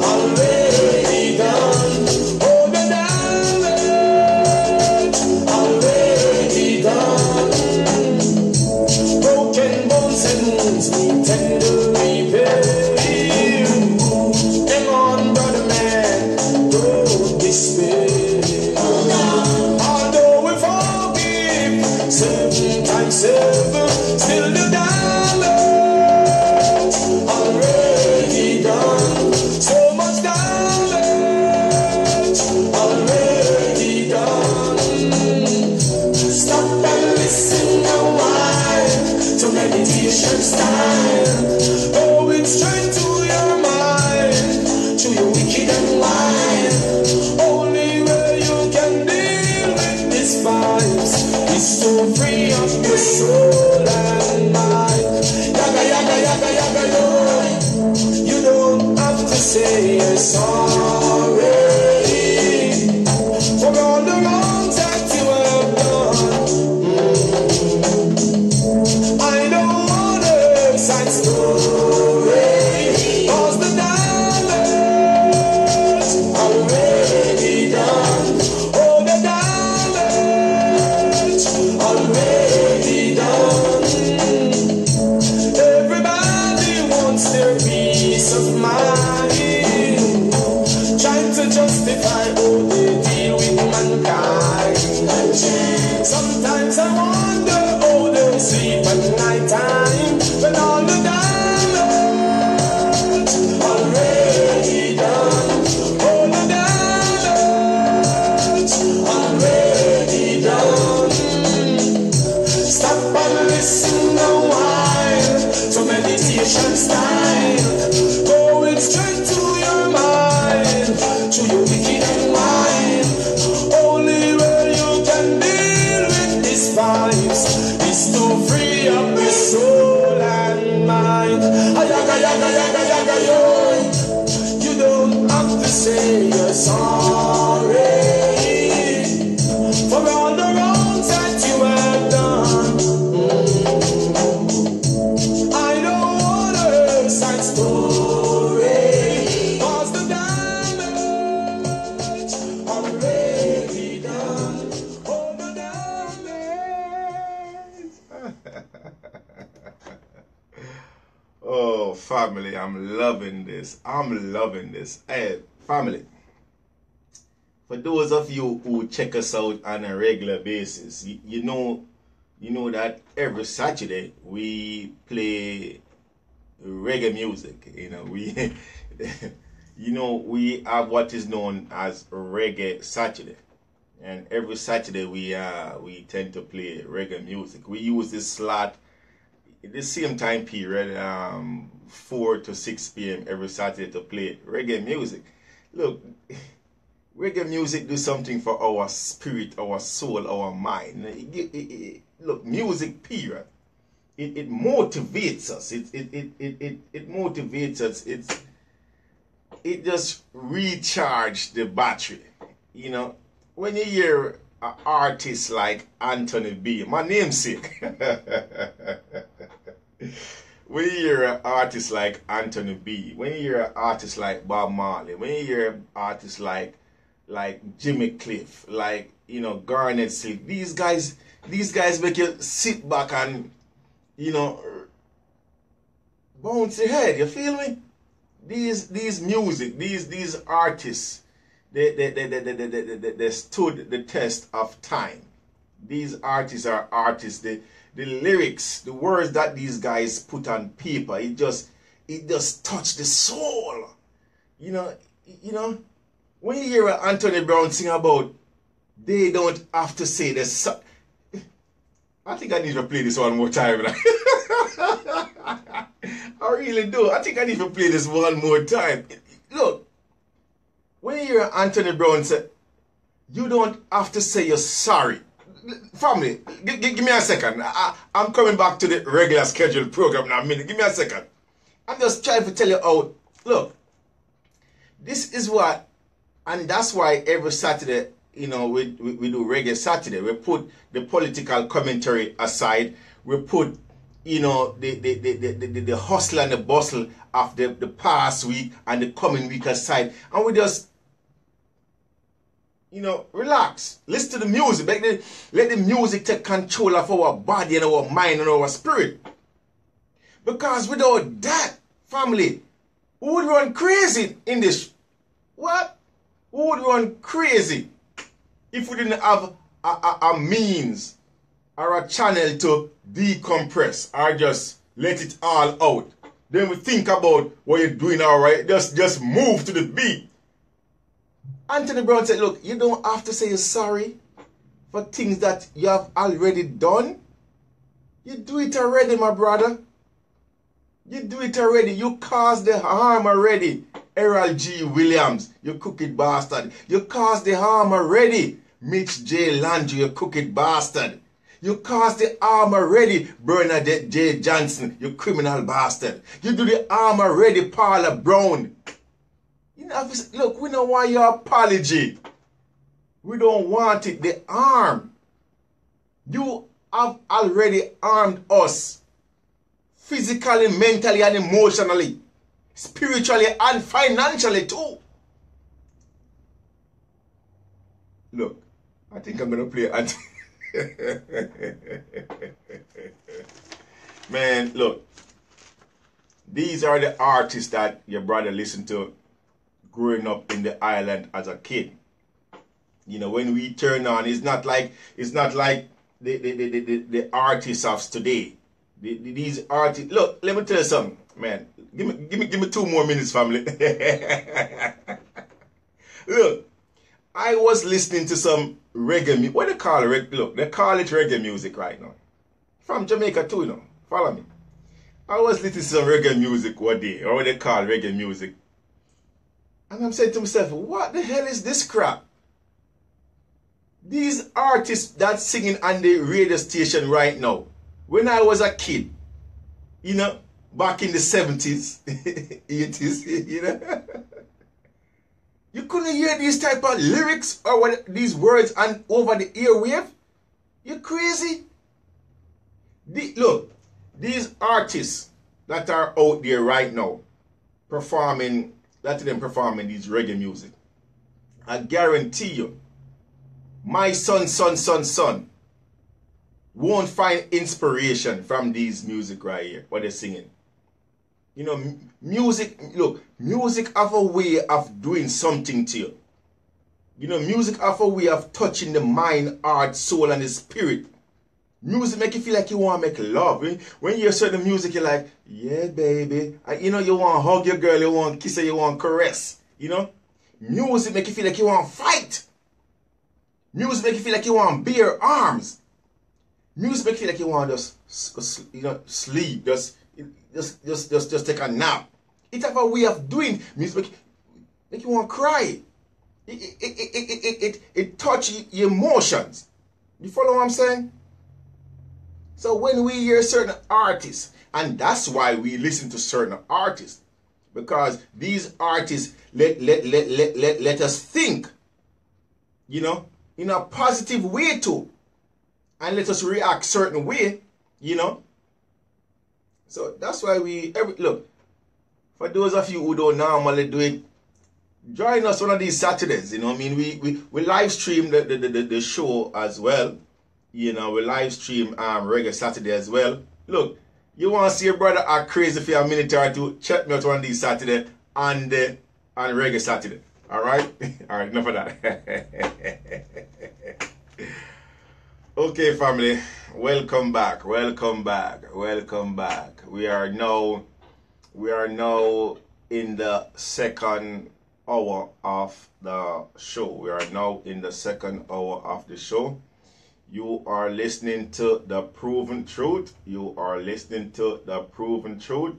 already done. Oh, the damage already done. Broken bones and wounds need tender repair. Hang on, brother man, don't despair. Although we forgive 7 times 7, still the damage already done. So much damage already done. Stop and listen a while to meditation style. Go with strength to your mind, to your wicked and wild. Only family, I'm loving this. I'm loving this. Hey, family, for those of you who check us out on a regular basis, you know that every Saturday we play reggae music. We have what is known as Reggae Saturday, and every Saturday we tend to play reggae music. We use this slot, the same time period, 4 to 6 p.m. every Saturday to play reggae music. Look, reggae music do something for our spirit, our soul, our mind. Look, music period. It motivates us. It motivates us. It just recharge the battery. When you hear an artist like Anthony B, my namesake. When you hear an artist like Anthony B, when you hear an artist like Bob Marley, when you hear an artist like Jimmy Cliff, like Garnet Silk, these guys make you sit back and bounce your head. You feel me? These music, these artists, they stood the test of time. These artists are artists. The lyrics, the words that these guys put on paper, it just touch the soul. When you hear Anthony Brown sing about, they don't have to say this. I think I need to play this one more time. I really do. I think I need to play this one more time. Look, when you hear Anthony Brown say, you don't have to say you're sorry. Family, give me a second. I'm coming back to the regular scheduled program in a minute. Give me a second. I'm just trying to tell you how, look, this is what, and that's why every Saturday, we do Reggae Saturday. We put the political commentary aside. We put, the hustle and the bustle of the past week and the coming week aside. And we just, relax. Listen to the music. Let the music take control of our body and our mind and our spirit. Because without that, family, who would run crazy in this? What? Who would run crazy if we didn't have a means or a channel to decompress or just let it all out? Then we think about what you're doing, all right? Just move to the beat. Anthony Brown said, look, you don't have to say you're sorry for things that you have already done. You do it already, my brother. You do it already. You caused the harm already. Errol G. Williams, you crooked bastard. You caused the harm already. Mitch J. Landry, you crooked bastard. You caused the harm already. Bernadette J. Johnson, you criminal bastard. You do the harm already, Paula Brown. Look, we don't want your apology. We don't want it. The harm. You have already harmed us. Physically, mentally, and emotionally. Spiritually and financially too. Look, I think I'm going to play Man, look. These are the artists that your brother listened to growing up in the island as a kid. When we turn on, it's not like the artists of today. These artists, look, let me tell you something, man. Give me 2 more minutes, family. Look, I was listening to some reggae music. What they call it? Look, they call it reggae music right now. From Jamaica too, Follow me. I was listening to some reggae music one day, or what they call reggae music. And I'm saying to myself, what the hell is this crap? These artists that's singing on the radio station right now, when I was a kid, back in the 70s, 80s, you couldn't hear these type of lyrics or these words and over the airwave? You crazy? Look, these artists that are out there right now performing these reggae music, I guarantee you, my son won't find inspiration from these music right here, what they're singing. You know, music, look, music have a way of doing something to you. You know, music have a way of touching the mind, heart, soul, and the spirit. Music make you feel like you want to make love. When you hear certain music, you're like, yeah, baby. You know, you want to hug your girl, you want to kiss her, you want to caress. You know? Music make you feel like you want to fight. Music make you feel like you want to bare arms. Music make you feel like you want to just, you know, sleep. Just take a nap. It have a way of doing. Music make you want to cry. It touch your emotions. You follow what I'm saying? So when we hear certain artists, and that's why we listen to certain artists, because these artists let us think, you know, in a positive way too, and let us react certain way, you know. So that's why look, for those of you who don't normally do it, join us one of these Saturdays, you know what I mean? We live stream the show as well. You know, we live stream Reggae Saturday as well. Look, you want to see your brother act crazy for a minute or two, check me out one of these Saturday and Reggae Saturday. Alright? Alright, enough of that. Okay, family. Welcome back. Welcome back. Welcome back. We are now in the second hour of the show. We are now in the second hour of the show. You are listening to The Proven Truth. You are listening to The Proven Truth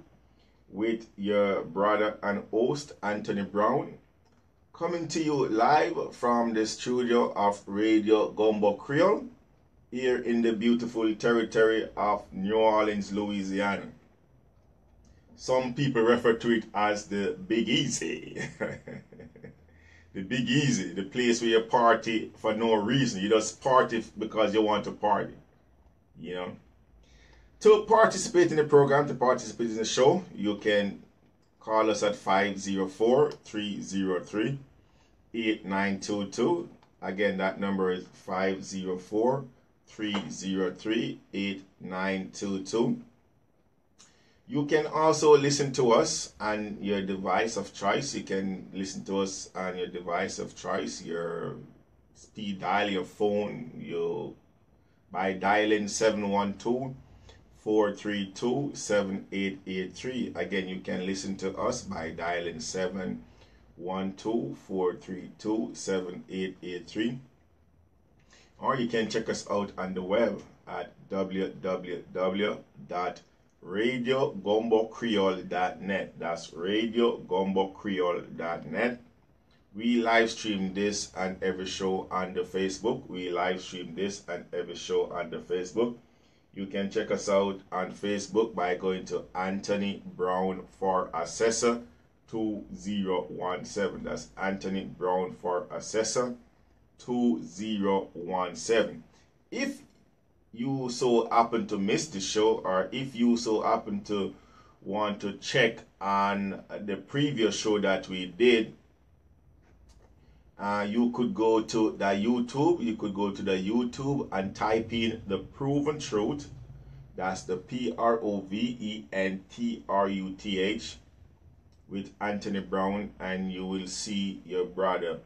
with your brother and host, Anthony Brown, coming to you live from the studio of Radio Gumbo Creole here in the beautiful territory of New Orleans, Louisiana. Some people refer to it as the Big Easy. The Big Easy, the place where you party for no reason. You just party because you want to party. You know. To participate in the program, to participate in the show, you can call us at 504-303-8922. Again, that number is 504-303-8922. You can also listen to us on your device of choice. You can listen to us on your device of choice, your speed dial, your phone, by dialing 712-432-7883. Again, you can listen to us by dialing 712-432-7883. Or you can check us out on the web at www.RadioGumboCreole.net. That's RadioGumboCreole.net. We live stream this and every show on the Facebook. We live stream this and every show on the Facebook. You can check us out on Facebook by going to Anthony Brown for Assessor 2017. That's Anthony Brown for Assessor 2017. If you so happen to miss the show, or if you so happen to want to check on the previous show that we did, you could go to the YouTube. You could go to the YouTube and type in The Proven Truth. That's the PROVENTRUTH with Anthony Brown, and you will see your brother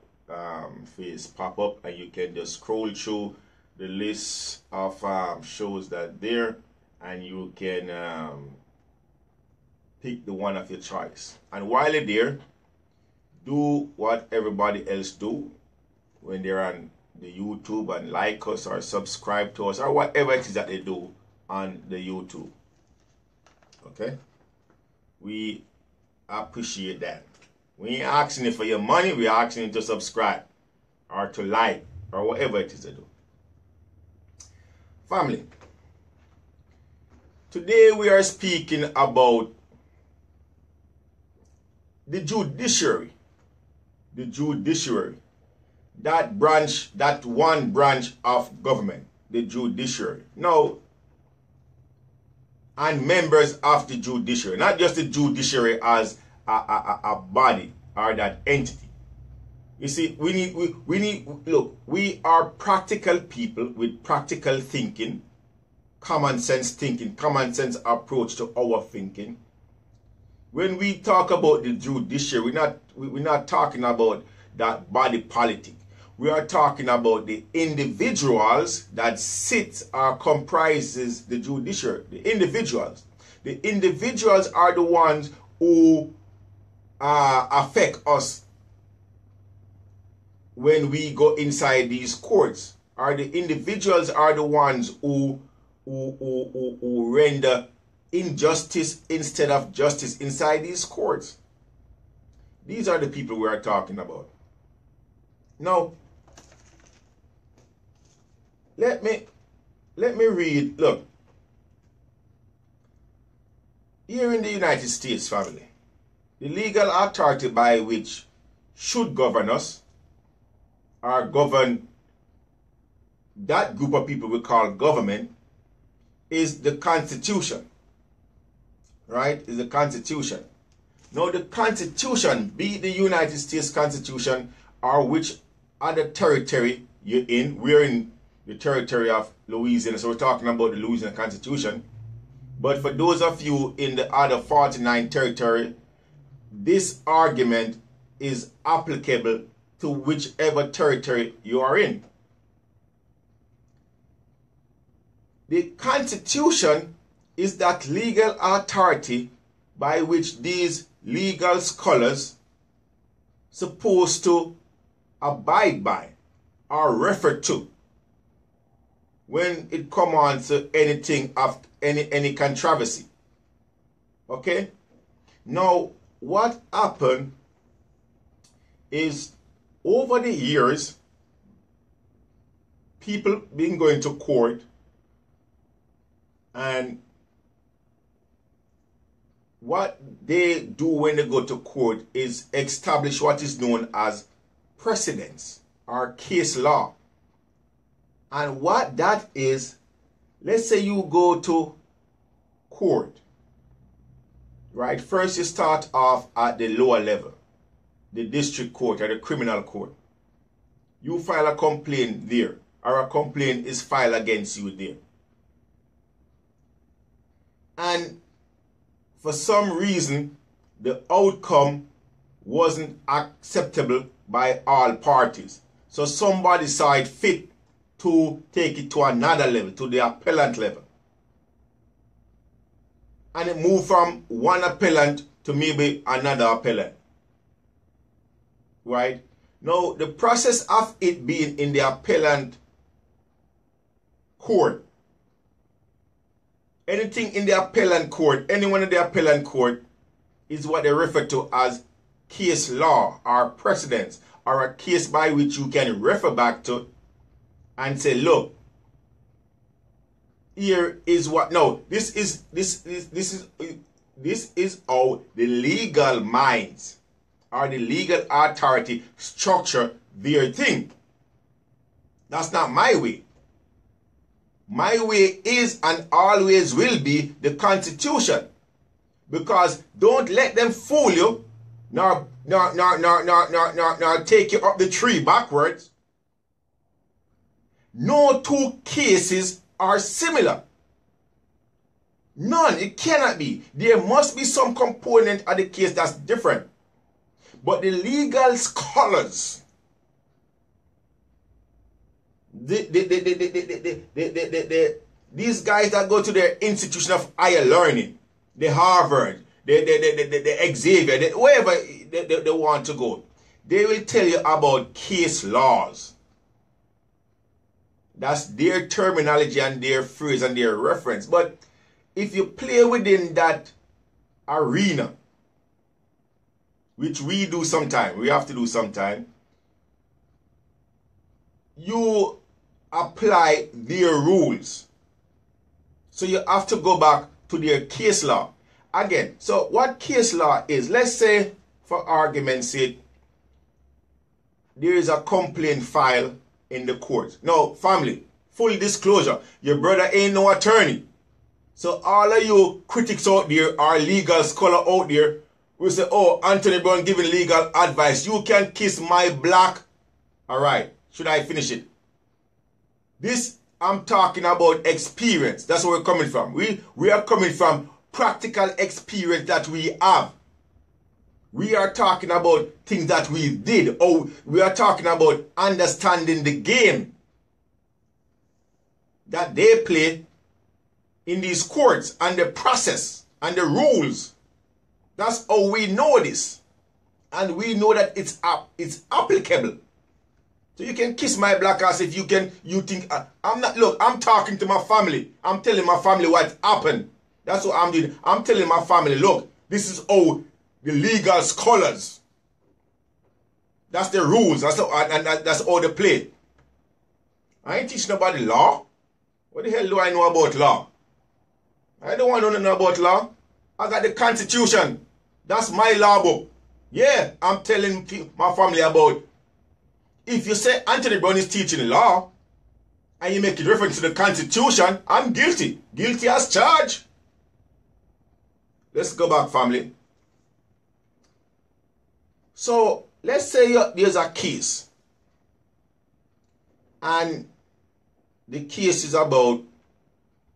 face pop up, and you can just scroll through the list of shows that there, and you can pick the one of your choice. And while you're there, do what everybody else do when they're on the YouTube, and like us or subscribe to us or whatever it is that they do on the YouTube. Okay? We appreciate that. We ain't asking you for your money, we're asking you to subscribe or to like or whatever it is they do. Family, today we are speaking about the judiciary. The judiciary. That branch, that one branch of government, the judiciary. Now, and members of the judiciary, not just the judiciary as a body or that entity. You see, we need, look, we are practical people with practical thinking, common sense approach to our thinking. when we talk about the judiciary, we're not talking about that body politic. We are talking about the individuals that sit or comprises the judiciary. The individuals. The individuals are the ones who affect us when we go inside these courts. Or the individuals are the ones who render injustice instead of justice inside these courts. These are the people we are talking about. Now, let me read. Look, here in the United States, family, the legal authority by which should govern us or govern that group of people we call government is the Constitution. Right? Is the Constitution. Now the Constitution, be it the United States Constitution or which other territory you're in, we're in the territory of Louisiana, so we're talking about the Louisiana Constitution. But for those of you in the other 49 territory, this argument is applicable to whichever territory you are in. The Constitution is that legal authority by which these legal scholars supposed to abide by or refer to when it comes on to anything of any controversy. Okay? Now, what happened is over the years, people been going to court, and what they do when they go to court is establish what is known as precedents or case law. And what that is, let's say you go to court, right? First you start off at the lower level, the district court or the criminal court. You file a complaint there, or a complaint is filed against you there. And for some reason, the outcome wasn't acceptable by all parties. So somebody saw it fit to take it to another level, to the appellant level. And it moved from one appellant to maybe another appellant. Right? Now, the process of it being in the appellant court, anything in the appellant court, anyone in the appellant court is what they refer to as case law or precedents, or a case by which you can refer back to and say, look, here is what. No, this is how the legal minds or the legal authority structure their thing. That's not my way. My way is and always will be the Constitution. Because don't let them fool you, nor take you up the tree backwards. No two cases are similar. None. It cannot be. There must be some component of the case that's different. But the legal scholars, these guys that go to their institution of higher learning, the Harvard, the Xavier, wherever they want to go, they will tell you about case laws. That's their terminology and their phrase and their reference. But if you play within that arena, which we do sometime, we have to do sometime, you apply their rules. So you have to go back to their case law. Again, so what case law is, let's say, for argument's sake, there is a complaint filed in the court. Now, family, full disclosure, your brother ain't no attorney. So all of you critics out there or legal scholar out there will say, oh, Anthony Brown giving legal advice. You can kiss my black. All right, should I finish it? This, I'm talking about experience. That's where we're coming from. We are coming from practical experience that we have. We are talking about things that we did. Or we are talking about understanding the game that they play in these courts and the process and the rules. That's how we know this. And we know that it's applicable. So you can kiss my black ass if you think, I'm talking to my family. I'm telling my family what happened. That's what I'm doing. I'm telling my family, look, this is how the legal scholars. That's the rules. That's how they play. I ain't teaching nobody law. What the hell do I know about law? I don't want to know about law. I got the Constitution. That's my law book. Yeah, I'm telling my family about. If you say Anthony Brown is teaching law, and you make it reference to the Constitution, I'm guilty. Guilty as charged. Let's go back, family. So, let's say there's a case. And the case is about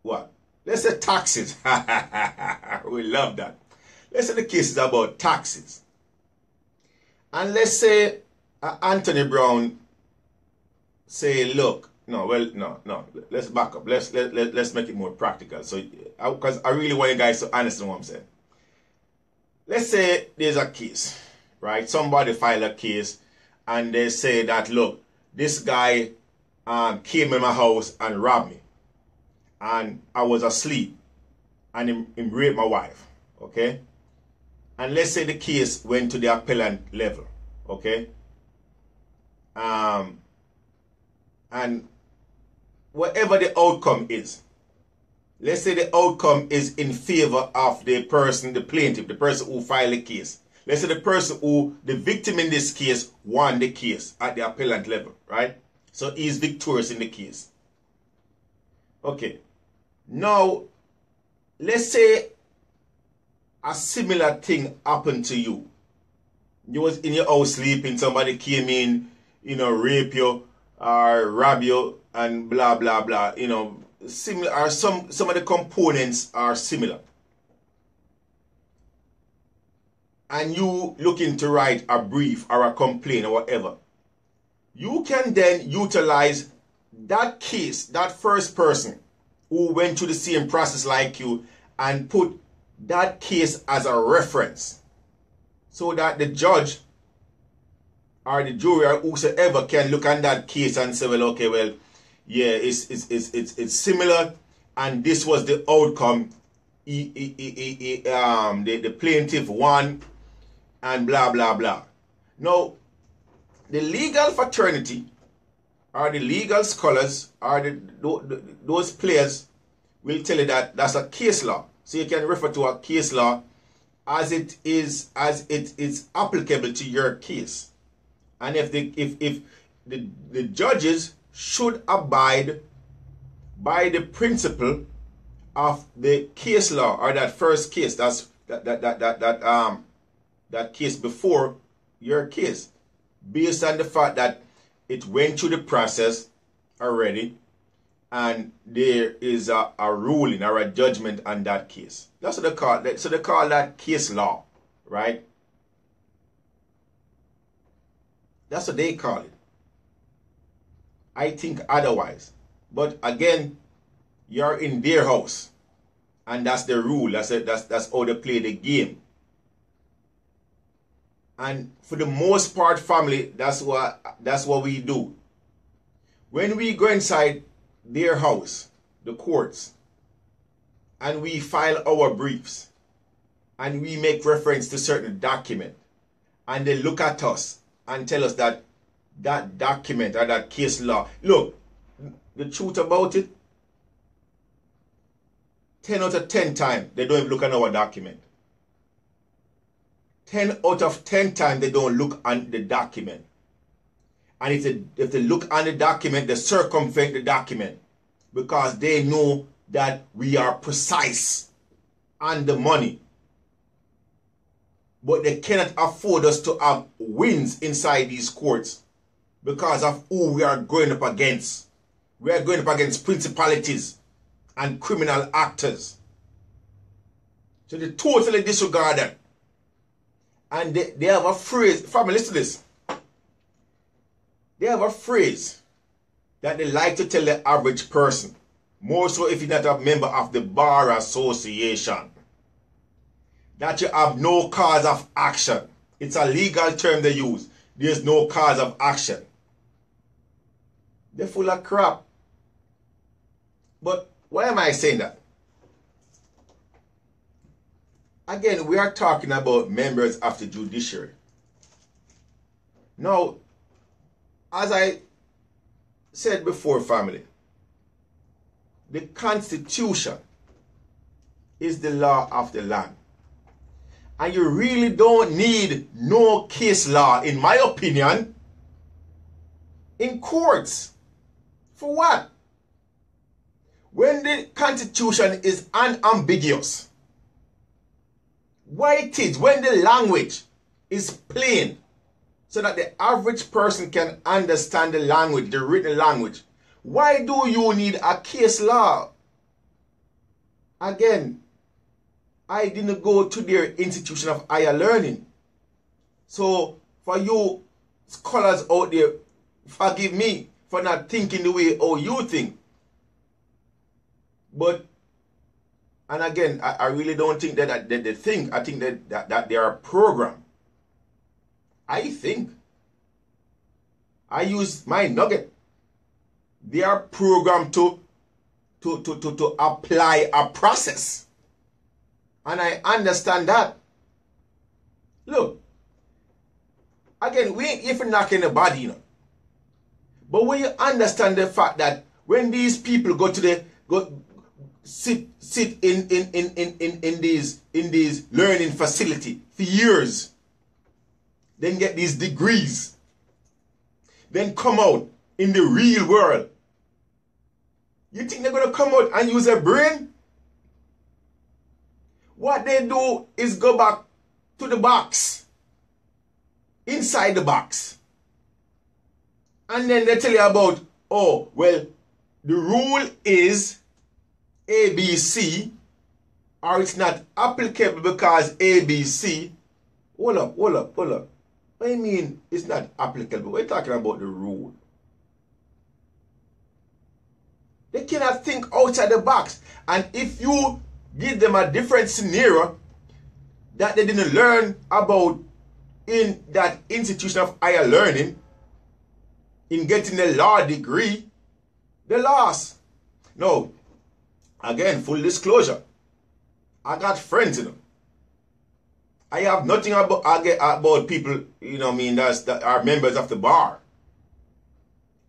what? Let's say taxes. We love that. Let's say the case is about taxes. And let's say Anthony Brown say, look, no, let's back up. Let's make it more practical. So, because I really want you guys to understand what I'm saying. Let's say there's a case, right? Somebody file a case and they say that, look, this guy came in my house and robbed me. And I was asleep and he raped my wife, okay? And let's say the case went to the appellant level, okay? And whatever the outcome is, let's say the outcome is in favor of the person, the plaintiff, the person who filed the case. Let's say the victim in this case won the case at the appellant level, right? So he's victorious in the case. Okay. Now, let's say a similar thing happened to you. You was in your house sleeping, somebody came in, rape you or rob you and blah, blah, blah. Similar, or some of the components are similar. And you looking to write a brief or a complaint or whatever. You can then utilize that case, that first person who went through the same process like you, and put that case as a reference so that the judge or the jury or whosoever can look at that case and say, well, okay, well, yeah, it's similar, and this was the outcome. The plaintiff won, and blah, blah, blah. Now, the legal fraternity or the legal scholars or those players will tell you that that's a case law. So you can refer to a case law as it is applicable to your case. And if the judges should abide by the principle of the case law or that first case, that's that case before your case, based on the fact that it went through the process already and there is a ruling or a judgment on that case. That's what they call it. So they call that case law, right? That's what they call it. I think otherwise. But again, you're in their house. And that's the rule. That's how they play the game. And for the most part, family, that's what we do. When we go inside their house, the courts, and we file our briefs, and we make reference to certain document, and they look at us and tell us that that document or that case law, look, the truth about it, 10 out of 10 times, they don't even look at our document. 10 out of 10 times, they don't look on the document. And if they look on the document, they circumvent the document because they know that we are precise on the money. But they cannot afford us to have wins inside these courts because of who we are going up against. We are going up against principalities and criminal actors. So they totally disregard that. And they have a phrase, family, listen to this. They have a phrase that they like to tell the average person, more so if you're not a member of the Bar Association, that you have no cause of action. It's a legal term they use. There's no cause of action. They're full of crap. But why am I saying that? Again, we are talking about members of the judiciary. Now, as I said before, family, the Constitution is the law of the land. And you really don't need no case law, in my opinion, in courts. For what? When the Constitution is unambiguous, why it is when the language is plain, so that the average person can understand the language, the written language, why do you need a case law? Again, I didn't go to their institution of higher learning. So for you scholars out there, forgive me for not thinking the way how you think. But, and again, I really don't think that they think. I think that they are programmed. I think. I use my nugget. They are programmed to apply a process. And I understand that. Look, again, we ain't even knocking the body, you know. But when you understand the fact that when these people go to sit in these learning facility for years, then get these degrees, then come out in the real world, you think they're going to come out and use their brain? What they do is go back to the box, inside the box. And then they tell you about, oh, well, the rule is ABC, or it's not applicable because ABC. Hold up. What do you mean it's not applicable? We're talking about the rule. They cannot think outside the box. And if you give them a different scenario that they didn't learn about in that institution of higher learning, in getting a law degree, they lost. No, again, full disclosure, I got friends, you know. I have nothing about people, you know what I mean, that are members of the bar.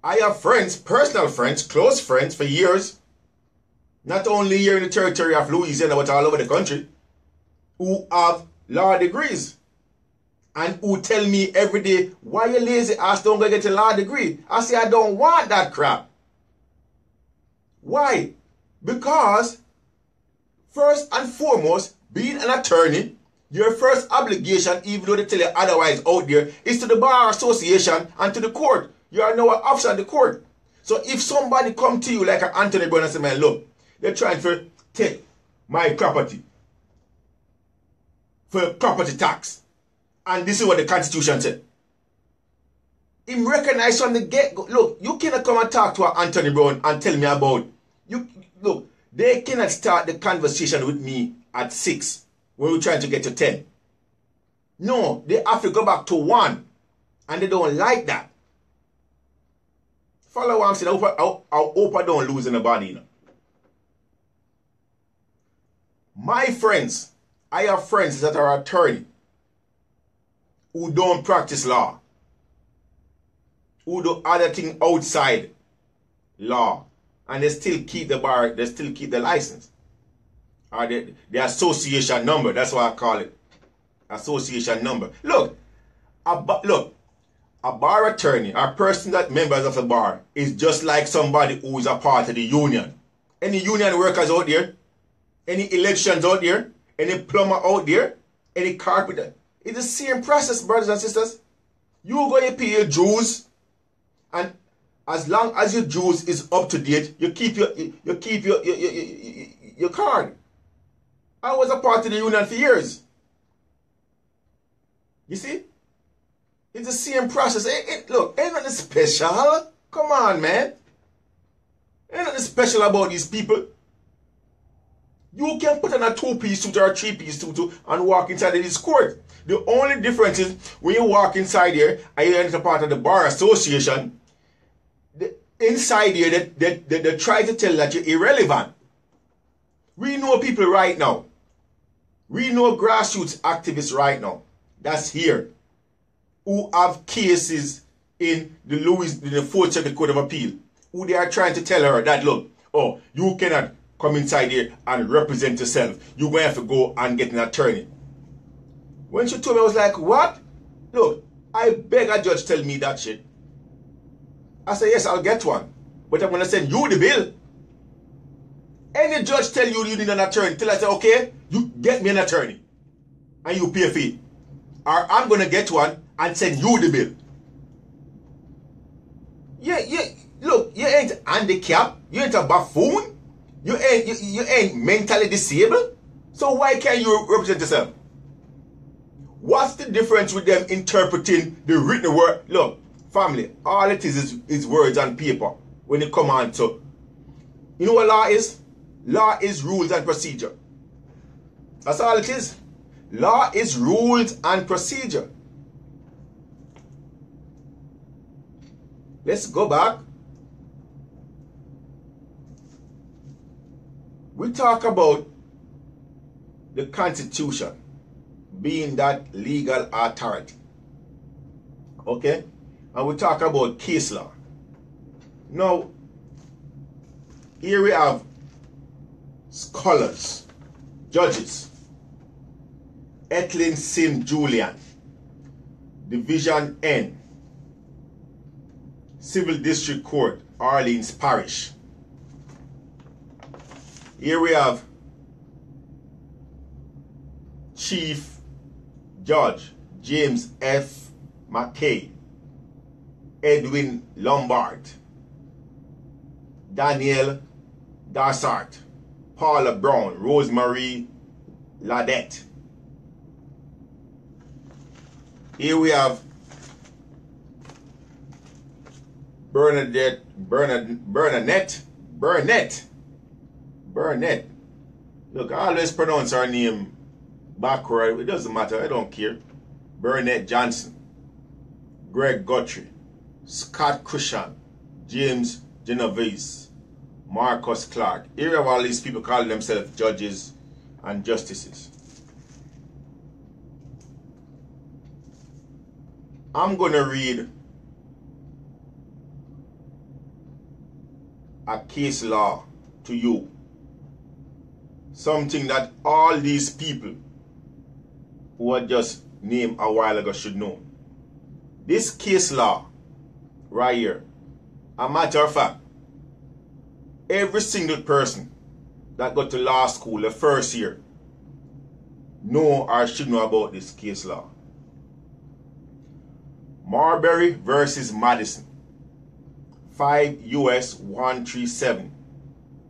I have friends, personal friends, close friends for years, not only here in the territory of Louisiana, but all over the country, who have law degrees and who tell me every day, why you lazy ass don't go get a law degree? I say, I don't want that crap. Why? Because, first and foremost, being an attorney, your first obligation, even though they tell you otherwise out there, is to the Bar Association and to the court. You are now an officer of the court. So if somebody come to you like an Anthony Brown and say, man, look, they're trying to take my property for property tax, and this is what the Constitution said. Him recognize from the get-go. Look, you cannot come and talk to an Anthony Brown and tell me about you. Look, they cannot start the conversation with me at 6 when we're trying to get to 10. No, they have to go back to 1, and they don't like that. Follow what I'm saying. I hope I don't lose anybody, you know. My friends, I have friends that are attorneys who don't practice law, who do other things outside law, and they still keep the bar, they still keep the license. Or the association number, that's what I call it. Association number. Look, a bar attorney, a person that members of the bar, is just like somebody who is a part of the union. Any union workers out there, any elections out there, any plumber out there, any carpenter. It's the same process, brothers and sisters. You go and pay your dues, and as long as your dues is up to date, you keep your card. I was a part of the union for years. You see? It's the same process. Look, ain't nothing special. Come on, man. Ain't nothing special about these people. You can put on a 2-piece suit or a 3-piece suit and walk inside of this court. The only difference is when you walk inside here and you enter part of the bar association, inside here they try to tell that you're irrelevant. We know people right now. We know grassroots activists right now that's here who have cases in the 4th Circuit Court of Appeal, who they are trying to tell her that, look, oh, you cannot come inside here and represent yourself. You're going to have to go and get an attorney. When she told me, I was like, what? Look, I beg a judge tell me that shit. I said, yes, I'll get one. But I'm going to send you the bill. Any judge tell you you need an attorney, tell I say, okay, you get me an attorney. And you pay a fee. Or I'm going to get one and send you the bill. Yeah, look, you ain't handicapped. You ain't a buffoon. You ain't mentally disabled. So why can't you represent yourself? What's the difference with them interpreting the written word? Look, family, all it is words on paper when it come on to. You know what law is? Law is rules and procedure. That's all it is. Law is rules and procedure. Let's go back. We talk about the Constitution being that legal authority. Okay? And we talk about case law. Now, here we have scholars, judges. Ethlyn Sim Julian, Division N, Civil District Court, Orleans Parish. Here we have Chief Judge James F. McKay, Edwin Lombard, Daniel Dassart, Paula Brown, Rosemary Ladette. Here we have Burnett. Look, I always pronounce her name backward. It doesn't matter. I don't care. Burnett Johnson, Greg Guthrie, Scott Cushan, James Genovese, Marcus Clark. Here we have all these people calling themselves judges and justices. I'm going to read a case law to you. Something that all these people who I just named a while ago should know. This case law right here, a matter of fact, every single person that got to law school the first year know or should know about this case law. Marbury versus Madison, 5 U.S. 137,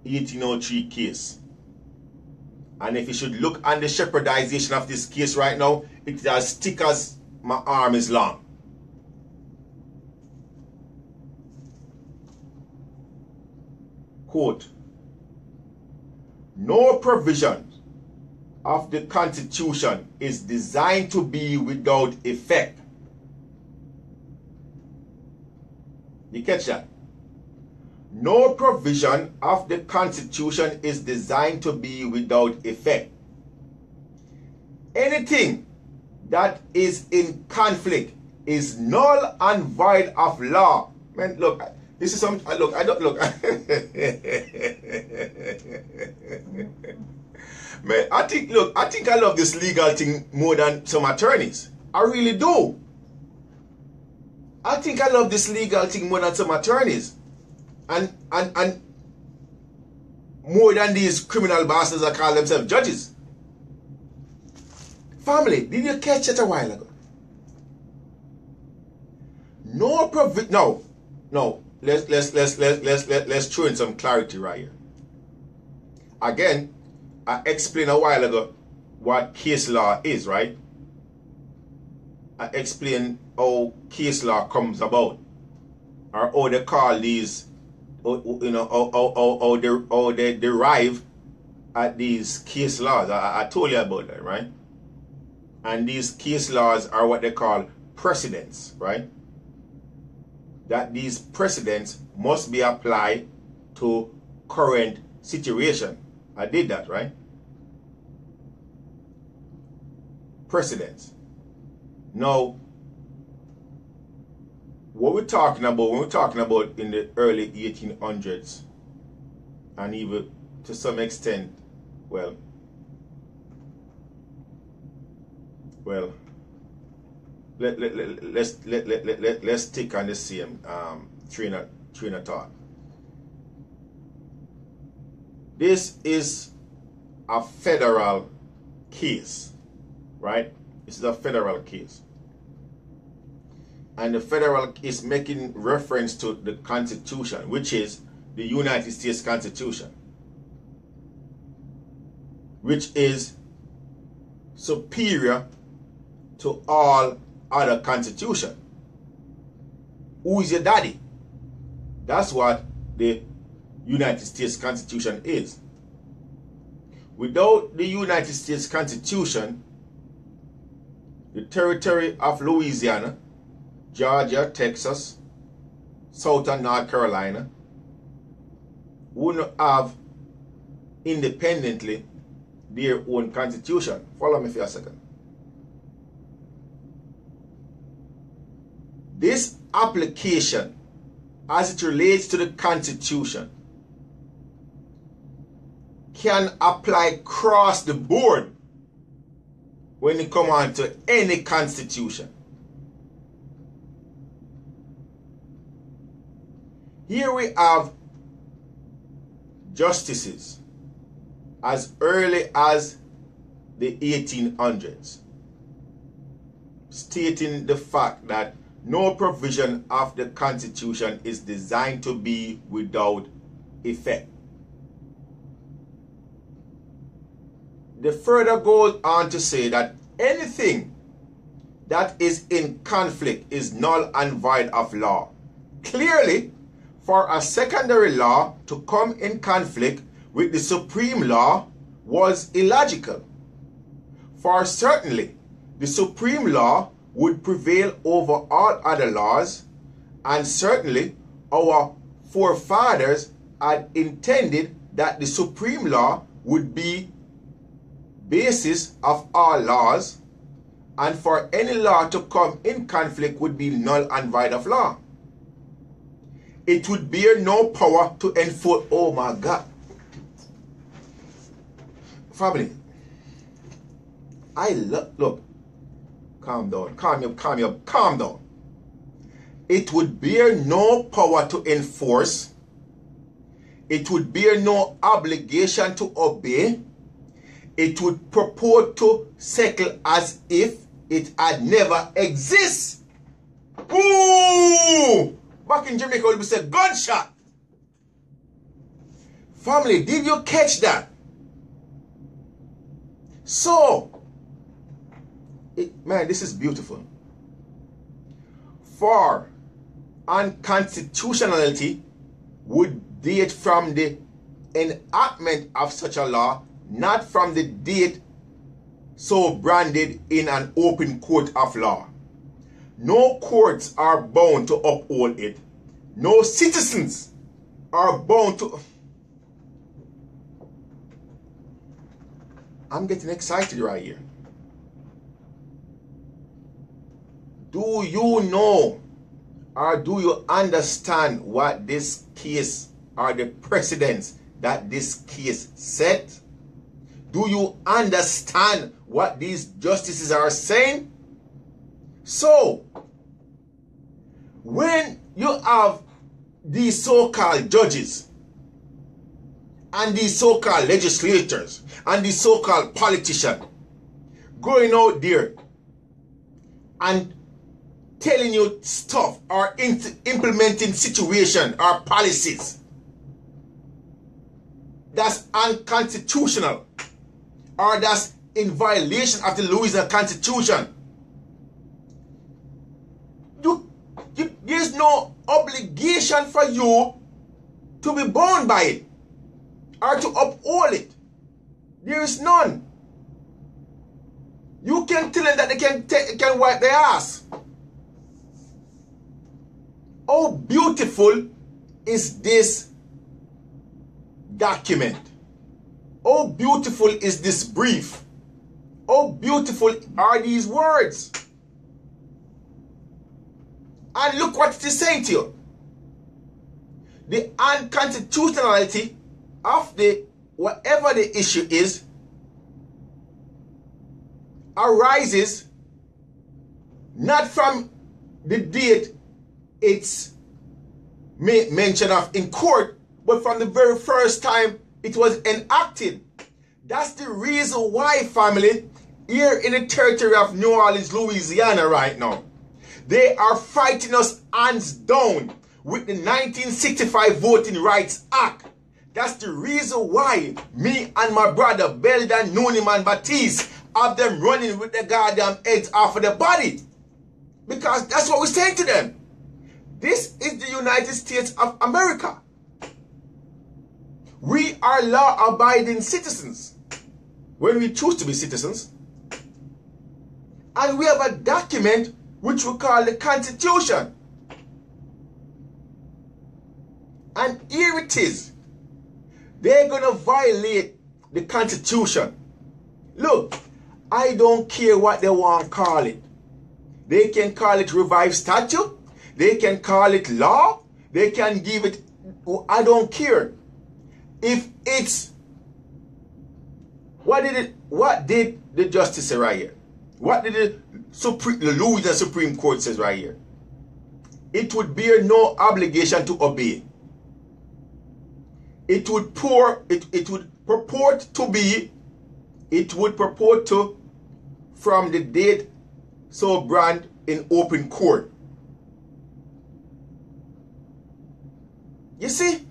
1803 case. And if you should look on the shepherdization of this case right now, it is as thick as my arm is long. Quote, no provision of the Constitution is designed to be without effect. You catch that? No provision of the Constitution is designed to be without effect. Anything that is in conflict is null and void of law. Man, look, this is some. Look, I don't look. Man, I think I love this legal thing more than some attorneys. I really do. I think I love this legal thing more than some attorneys. And more than these criminal bastards that call themselves judges. Family, did you catch it a while ago? No provision. No. Let's throw in some clarity right here. Again, I explained a while ago what case law is, right? explain how case law comes about, or how they call these, you know, how they derive at these case laws. I told you about that, right? And these case laws are what they call precedents, right? That these precedents must be applied to current situation. I did that, right? Precedents. Now, what we're talking about, when we're talking about in the early 1800s, and even to some extent, well, let's stick on the same train of thought. This is a federal case, right? This is a federal case. And the federal is making reference to the Constitution, which is the United States Constitution, which is superior to all other constitution. Who is your daddy? That's what the United States Constitution is. Without the United States Constitution, the territory of Louisiana, Georgia, Texas, South and North Carolina wouldn't have independently their own constitution. Follow me for a second. This application, as it relates to the Constitution, can apply across the board when it comes on to any constitution. Here we have justices as early as the 1800s stating the fact that no provision of the Constitution is designed to be without effect. They further goes on to say that anything that is in conflict is null and void of law. Clearly, for a secondary law to come in conflict with the supreme law was illogical. For certainly, the supreme law would prevail over all other laws, and certainly our forefathers had intended that the supreme law would be basis of all laws, and for any law to come in conflict would be null and void of law. It would bear no power to enforce. Oh my God. Family, look, calm down, calm down. It would bear no power to enforce. It would bear no obligation to obey. It would purport to settle as if it had never existed. Ooh! Back in Jamaica, we say gunshot. Family, did you catch that? So, man, this is beautiful. For unconstitutionality would date from the enactment of such a law, not from the date so branded in an open court of law. No courts are bound to uphold it. No citizens are bound to... I'm getting excited right here. Do you know or do you understand what this case or the precedents that this case set? Do you understand what these justices are saying? So, when you have these so-called judges and these so-called legislators and these so-called politicians going out there and telling you stuff or implementing situation or policies that's unconstitutional or that's in violation of the Louisiana Constitution, There's no obligation for you to be bound by it or to uphold it. There is none. You can tell them that they can wipe their ass. How beautiful is this document? How beautiful is this brief? How beautiful are these words? And look what it is saying to you. The unconstitutionality of whatever the issue is arises not from the date it's mentioned of in court, but from the very first time it was enacted. That's the reason why, family, here in the territory of New Orleans, Louisiana right now, they are fighting us hands down with the 1965 Voting Rights Act. That's the reason why me and my brother Beldan Nooniman Batiste have them running with the goddamn heads off of the body. Because that's what we're saying to them. This is the United States of America. We are law-abiding citizens when we choose to be citizens. And we have a document which we call the Constitution. And here it is. They're going to violate the Constitution. Look, I don't care what they want to call it. They can call it revived statute. They can call it law. They can give it, I don't care. If it's, what did the justice say right here? What did the Louisiana Supreme Court says right here? It would bear no obligation to obey. It would purport to from the date so brand in open court. You see,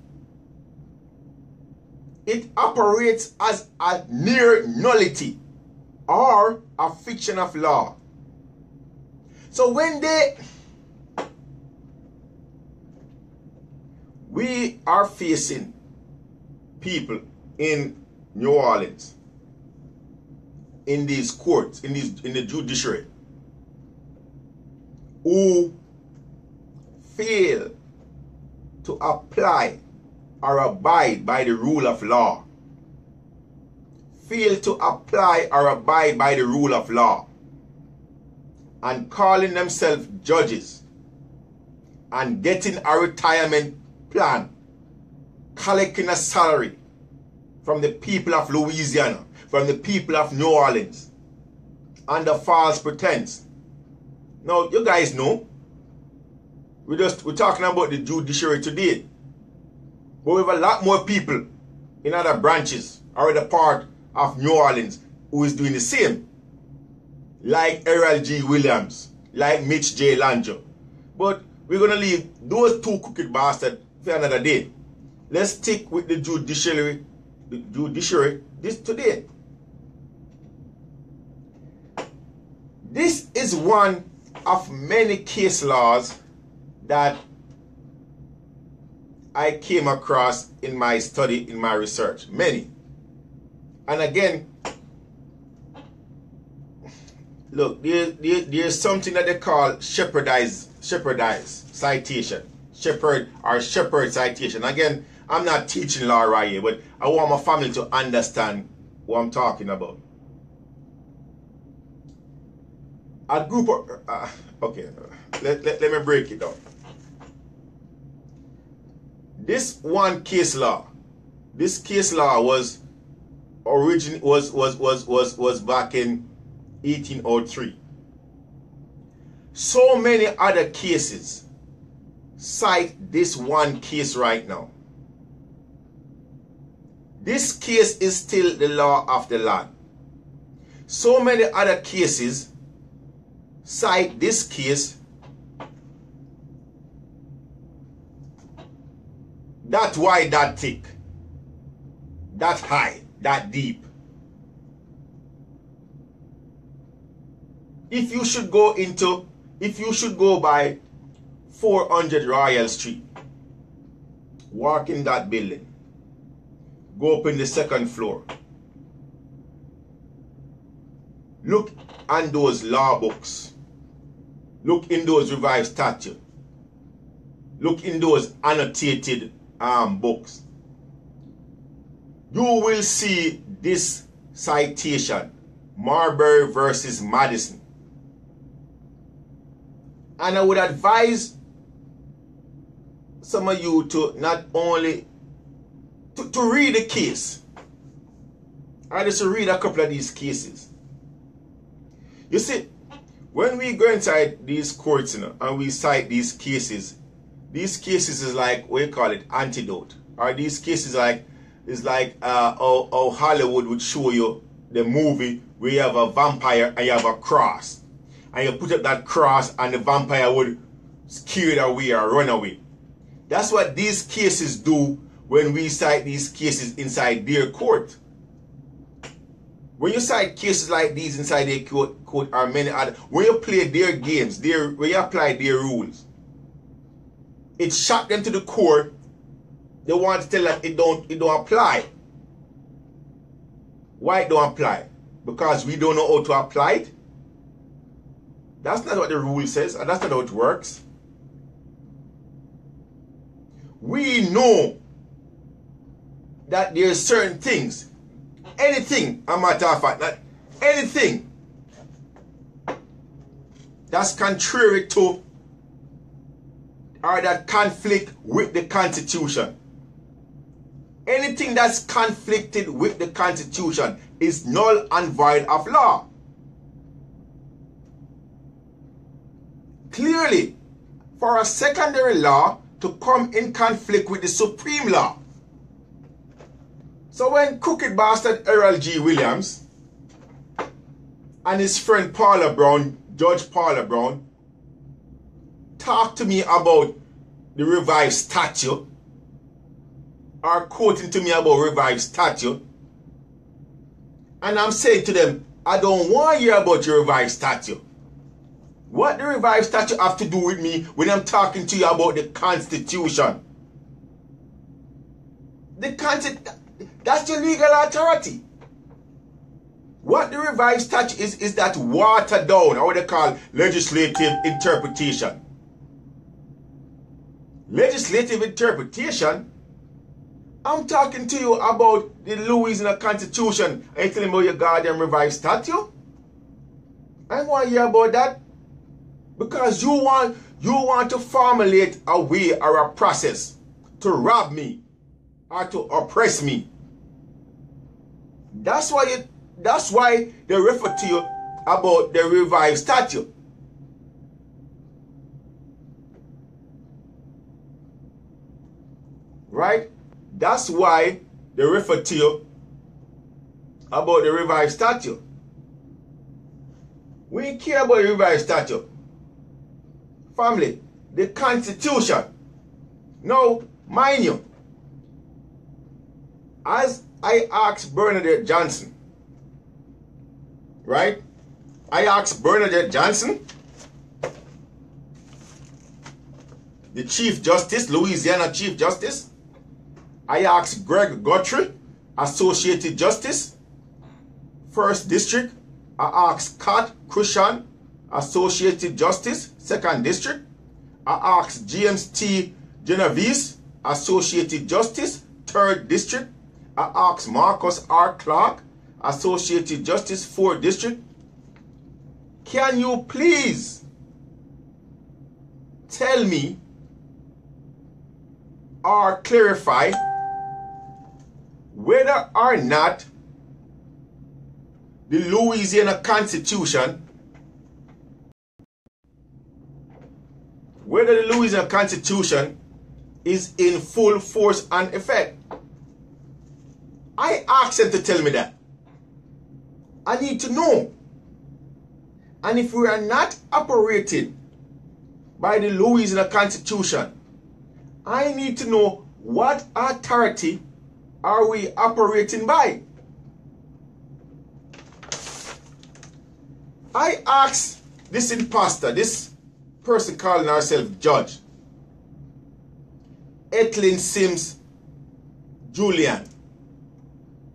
it operates as a near nullity or a fiction of law. So when we are facing people in New Orleans, in these courts, in the judiciary, who fail to apply or abide by the rule of law, fail to apply or abide by the rule of law, and calling themselves judges and getting a retirement plan, collecting a salary from the people of Louisiana, from the people of New Orleans, under false pretense. Now, you guys know, we're talking about the judiciary today. But we have a lot more people in other branches or other part of New Orleans who is doing the same. Like Errol G. Williams, like Mitch J. Lange. But we're going to leave those two crooked bastards for another day. Let's stick with the judiciary this today. This is one of many case laws that I came across in my study, in my research. Many. And again, look, there's something that they call shepherdized citation. Shepherd citation. Again, I'm not teaching law right here, but I want my family to understand what I'm talking about. A group of, okay, let me break it down. This one case law, was back in 1803. So many other cases cite this one case right now. This case is still the law of the land. So many other cases cite this case. That wide, that thick, that high, that deep. If you should go by 400 Royal Street. Walk in that building. Go up in the second floor. Look on those law books. Look in those revised statutes. Look in those annotated books. You will see this citation, Marbury versus Madison. And I would advise some of you to not only to read the case. I just read a couple of these cases. You see, when we go inside these courts, and we cite these cases is like, what you call it, antidote. Or these cases is like how Hollywood would show you the movie where you have a vampire and you have a cross. And you put up that cross and the vampire would scare it away or run away. That's what these cases do when we cite these cases inside their court. When you cite cases like these inside their court or many other, when you play their games, when you apply their rules, it shocked them to the core. They want to tell them it don't apply. Why it don't apply? Because we don't know how to apply it? That's not what the rule says, and that's not how it works. We know that there's certain things, anything, a matter of fact, that anything that's contrary to or that conflict with the Constitution. Anything that's conflicted with the Constitution is null and void of law. Clearly, for a secondary law to come in conflict with the supreme law. So when crooked bastard Errol G. Williams and his friend Paula Brown, Judge Paula Brown, talked to me about the revised statute, or quoting to me about revised statute, and I'm saying to them, I don't want to hear about your revised statute. What the revised statute have to do with me when I'm talking to you about the Constitution? That's your legal authority. What the revised statute is that watered down, or what they call legislative interpretation. Legislative interpretation? I'm talking to you about the Louisiana Constitution, and you're telling me about your goddamn revised statute? I don't want to hear about that. Because you want to formulate a way or a process to rob me or to oppress me. That's why they refer to you about the revised statute. Right? That's why they refer to you about the revised statute. We ain't care about the revised statute. Family, the Constitution. Now, mind you, as I asked Bernadette Johnson, right? I asked Bernadette Johnson, the Chief Justice, Louisiana Chief Justice. I asked Greg Guthrie, Associated Justice, 1st District. I asked Scott Crushon, Associated Justice, 2nd District. I asked James T. Genovese, Associated Justice, 3rd District. I asked Marcus R. Clark, Associated Justice, 4th District. Can you please tell me or clarify whether or not the Louisiana Constitution, is in full force and effect? I asked them to tell me that. I need to know. And if we are not operating by the Louisiana Constitution, I need to know what authority are we operating by. I asked this imposter, this person calling herself judge, Etlin Sims Julian,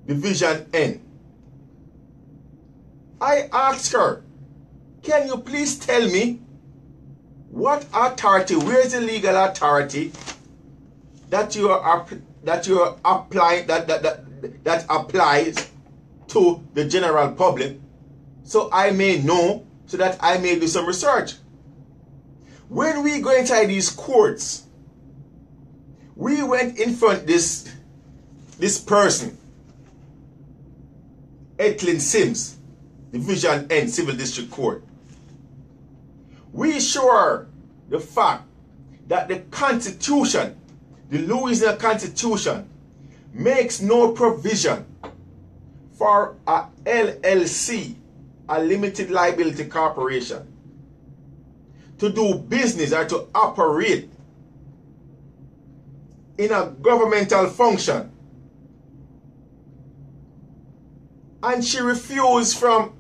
Division N. I asked her, can you please tell me what authority, where is the legal authority that you are applying that applies to the general public, so I may know, so that I may do some research. When we go inside these courts, we went in front this person, Etlin Sims, Division N Civil District Court. We show the fact that the Constitution, the Louisiana Constitution, makes no provision for a LLC, a limited liability corporation, to do business or to operate in a governmental function. And she refused from,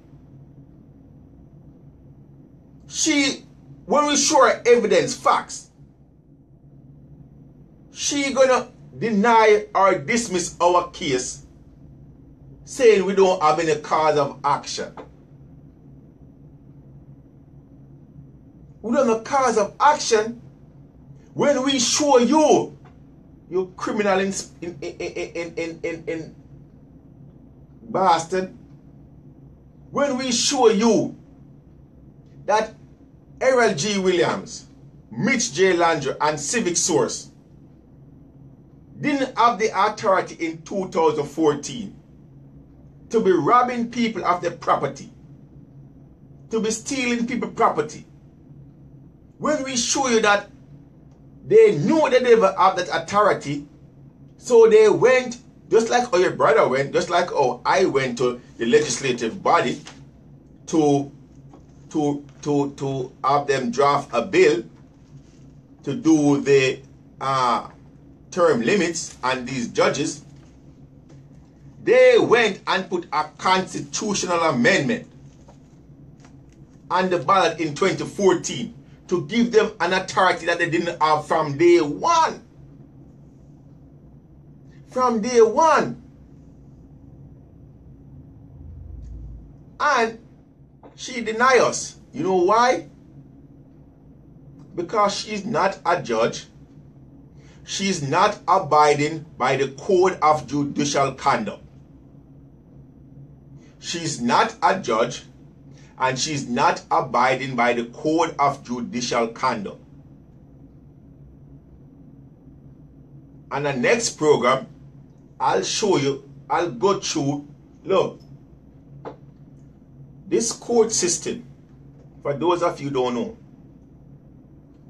when we show her evidence, facts, she gonna deny or dismiss our case, saying we don't have any cause of action. We don't have a cause of action when we show you criminal in bastard. When we show you that Errol G. Williams, Mitch J. Landry, and Civic Source didn't have the authority in 2014 to be robbing people of their property, to be stealing people's property. When we show you that they knew that they never have that authority, so they went, just like how your brother went, just like how I went to the legislative body to have them draft a bill to do the term limits on these judges. They went and put a constitutional amendment on the ballot in 2014 to give them an authority that they didn't have from day one. From day one. And she denied us. You know why? Because she's not a judge. She's not abiding by the code of judicial conduct. She's not a judge, and she's not abiding by the code of judicial conduct. On the next program, I'll show you, I'll go through, look, this court system, for those of you who don't know,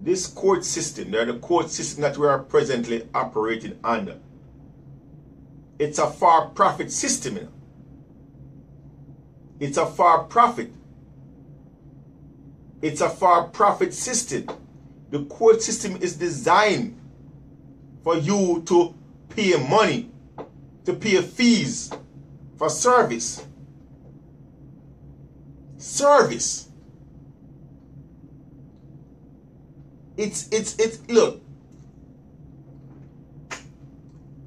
this court system, they're the court system that we are presently operating under. It's a for-profit system. You know? It's a for-profit. It's a for-profit system. The court system is designed for you to pay money, to pay fees for service. Service. It's look,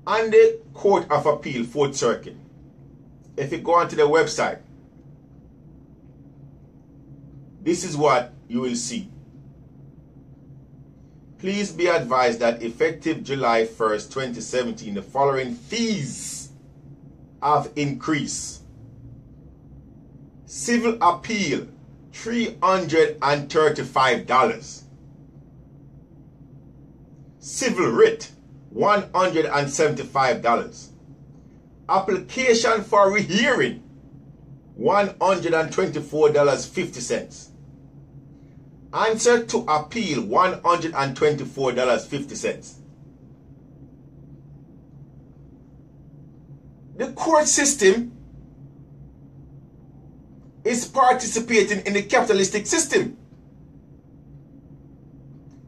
on the Court of Appeal, 4th Circuit, if you go onto the website, this is what you will see. Please be advised that effective July 1st, 2017, the following fees have increased. Civil appeal, $335. Civil writ, $175. Application for rehearing, $124.50. Answer to appeal, $124.50. The court system is participating in the capitalistic system.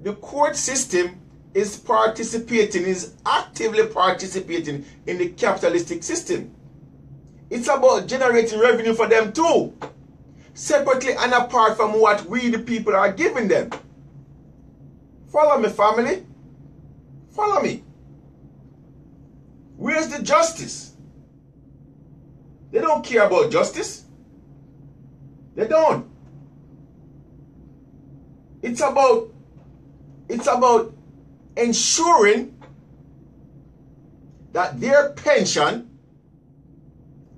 The court system is actively participating in the capitalistic system. It's about generating revenue for them too, separately and apart from what we the people are giving them. Follow me, family. Follow me. Where's the justice? They don't care about justice. They don't. It's about ensuring that their pension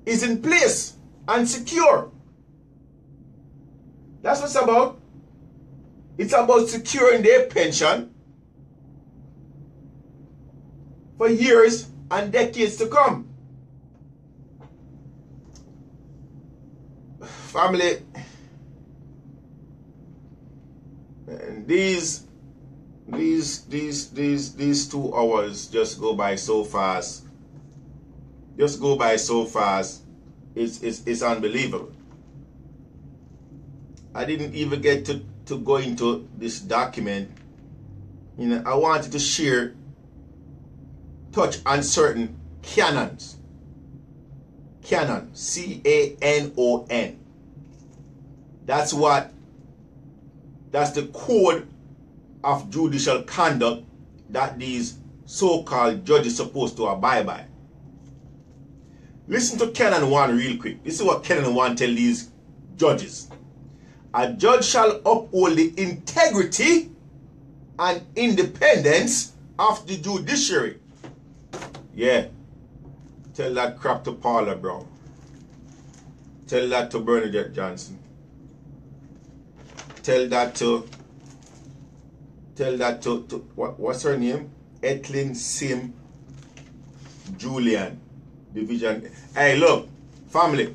is in place and secure. That's what it's about. It's about securing their pension for years and decades to come. Family, and these 2 hours just go by so fast. Just go by so fast. It's unbelievable. I didn't even get to go into this document. You know, I wanted to touch on certain canons. Canon, C-A-N-O-N. That's the code of judicial conduct that these so-called judges are supposed to abide by. Listen to Canon 1 real quick. This is what Canon 1 tells these judges. A judge shall uphold the integrity and independence of the judiciary. Yeah. Tell that crap to Paula Brown. Tell that to Bernadette Johnson. Tell that to what's her name? Etlin Sim Julian. Division. Hey, look, family.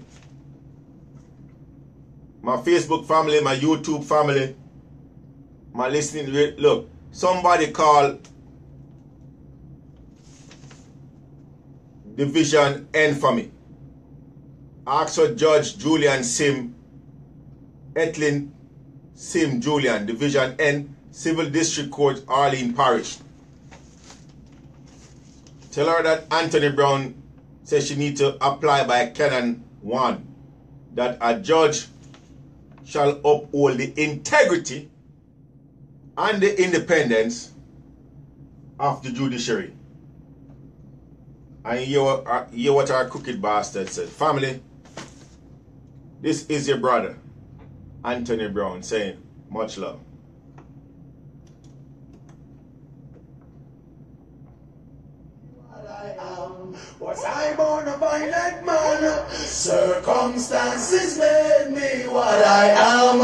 My Facebook family, my YouTube family, my listening. Look, somebody call Division N for me. Ask for Judge Julian Sim, Etlin Sim Julian, Division N, Civil District Court, Arlene Parish. Tell her that Anthony Brown says she needs to apply by Canon 1, that a judge shall uphold the integrity and the independence of the judiciary. And hear what our crooked bastard said. Family, this is your brother, Anthony Brown, saying much love. Was I born a violent man? Circumstances made me what I am.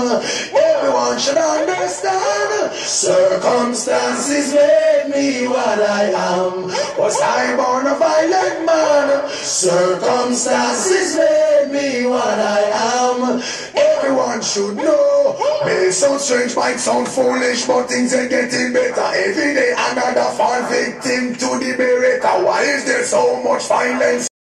Everyone should understand. Circumstances made me what I am. Was I born a violent man? Circumstances made me what I am. Everyone should know. May sound strange, might sound foolish, but things are getting better. Every day another fall victim to the beretta. Why is there so much violence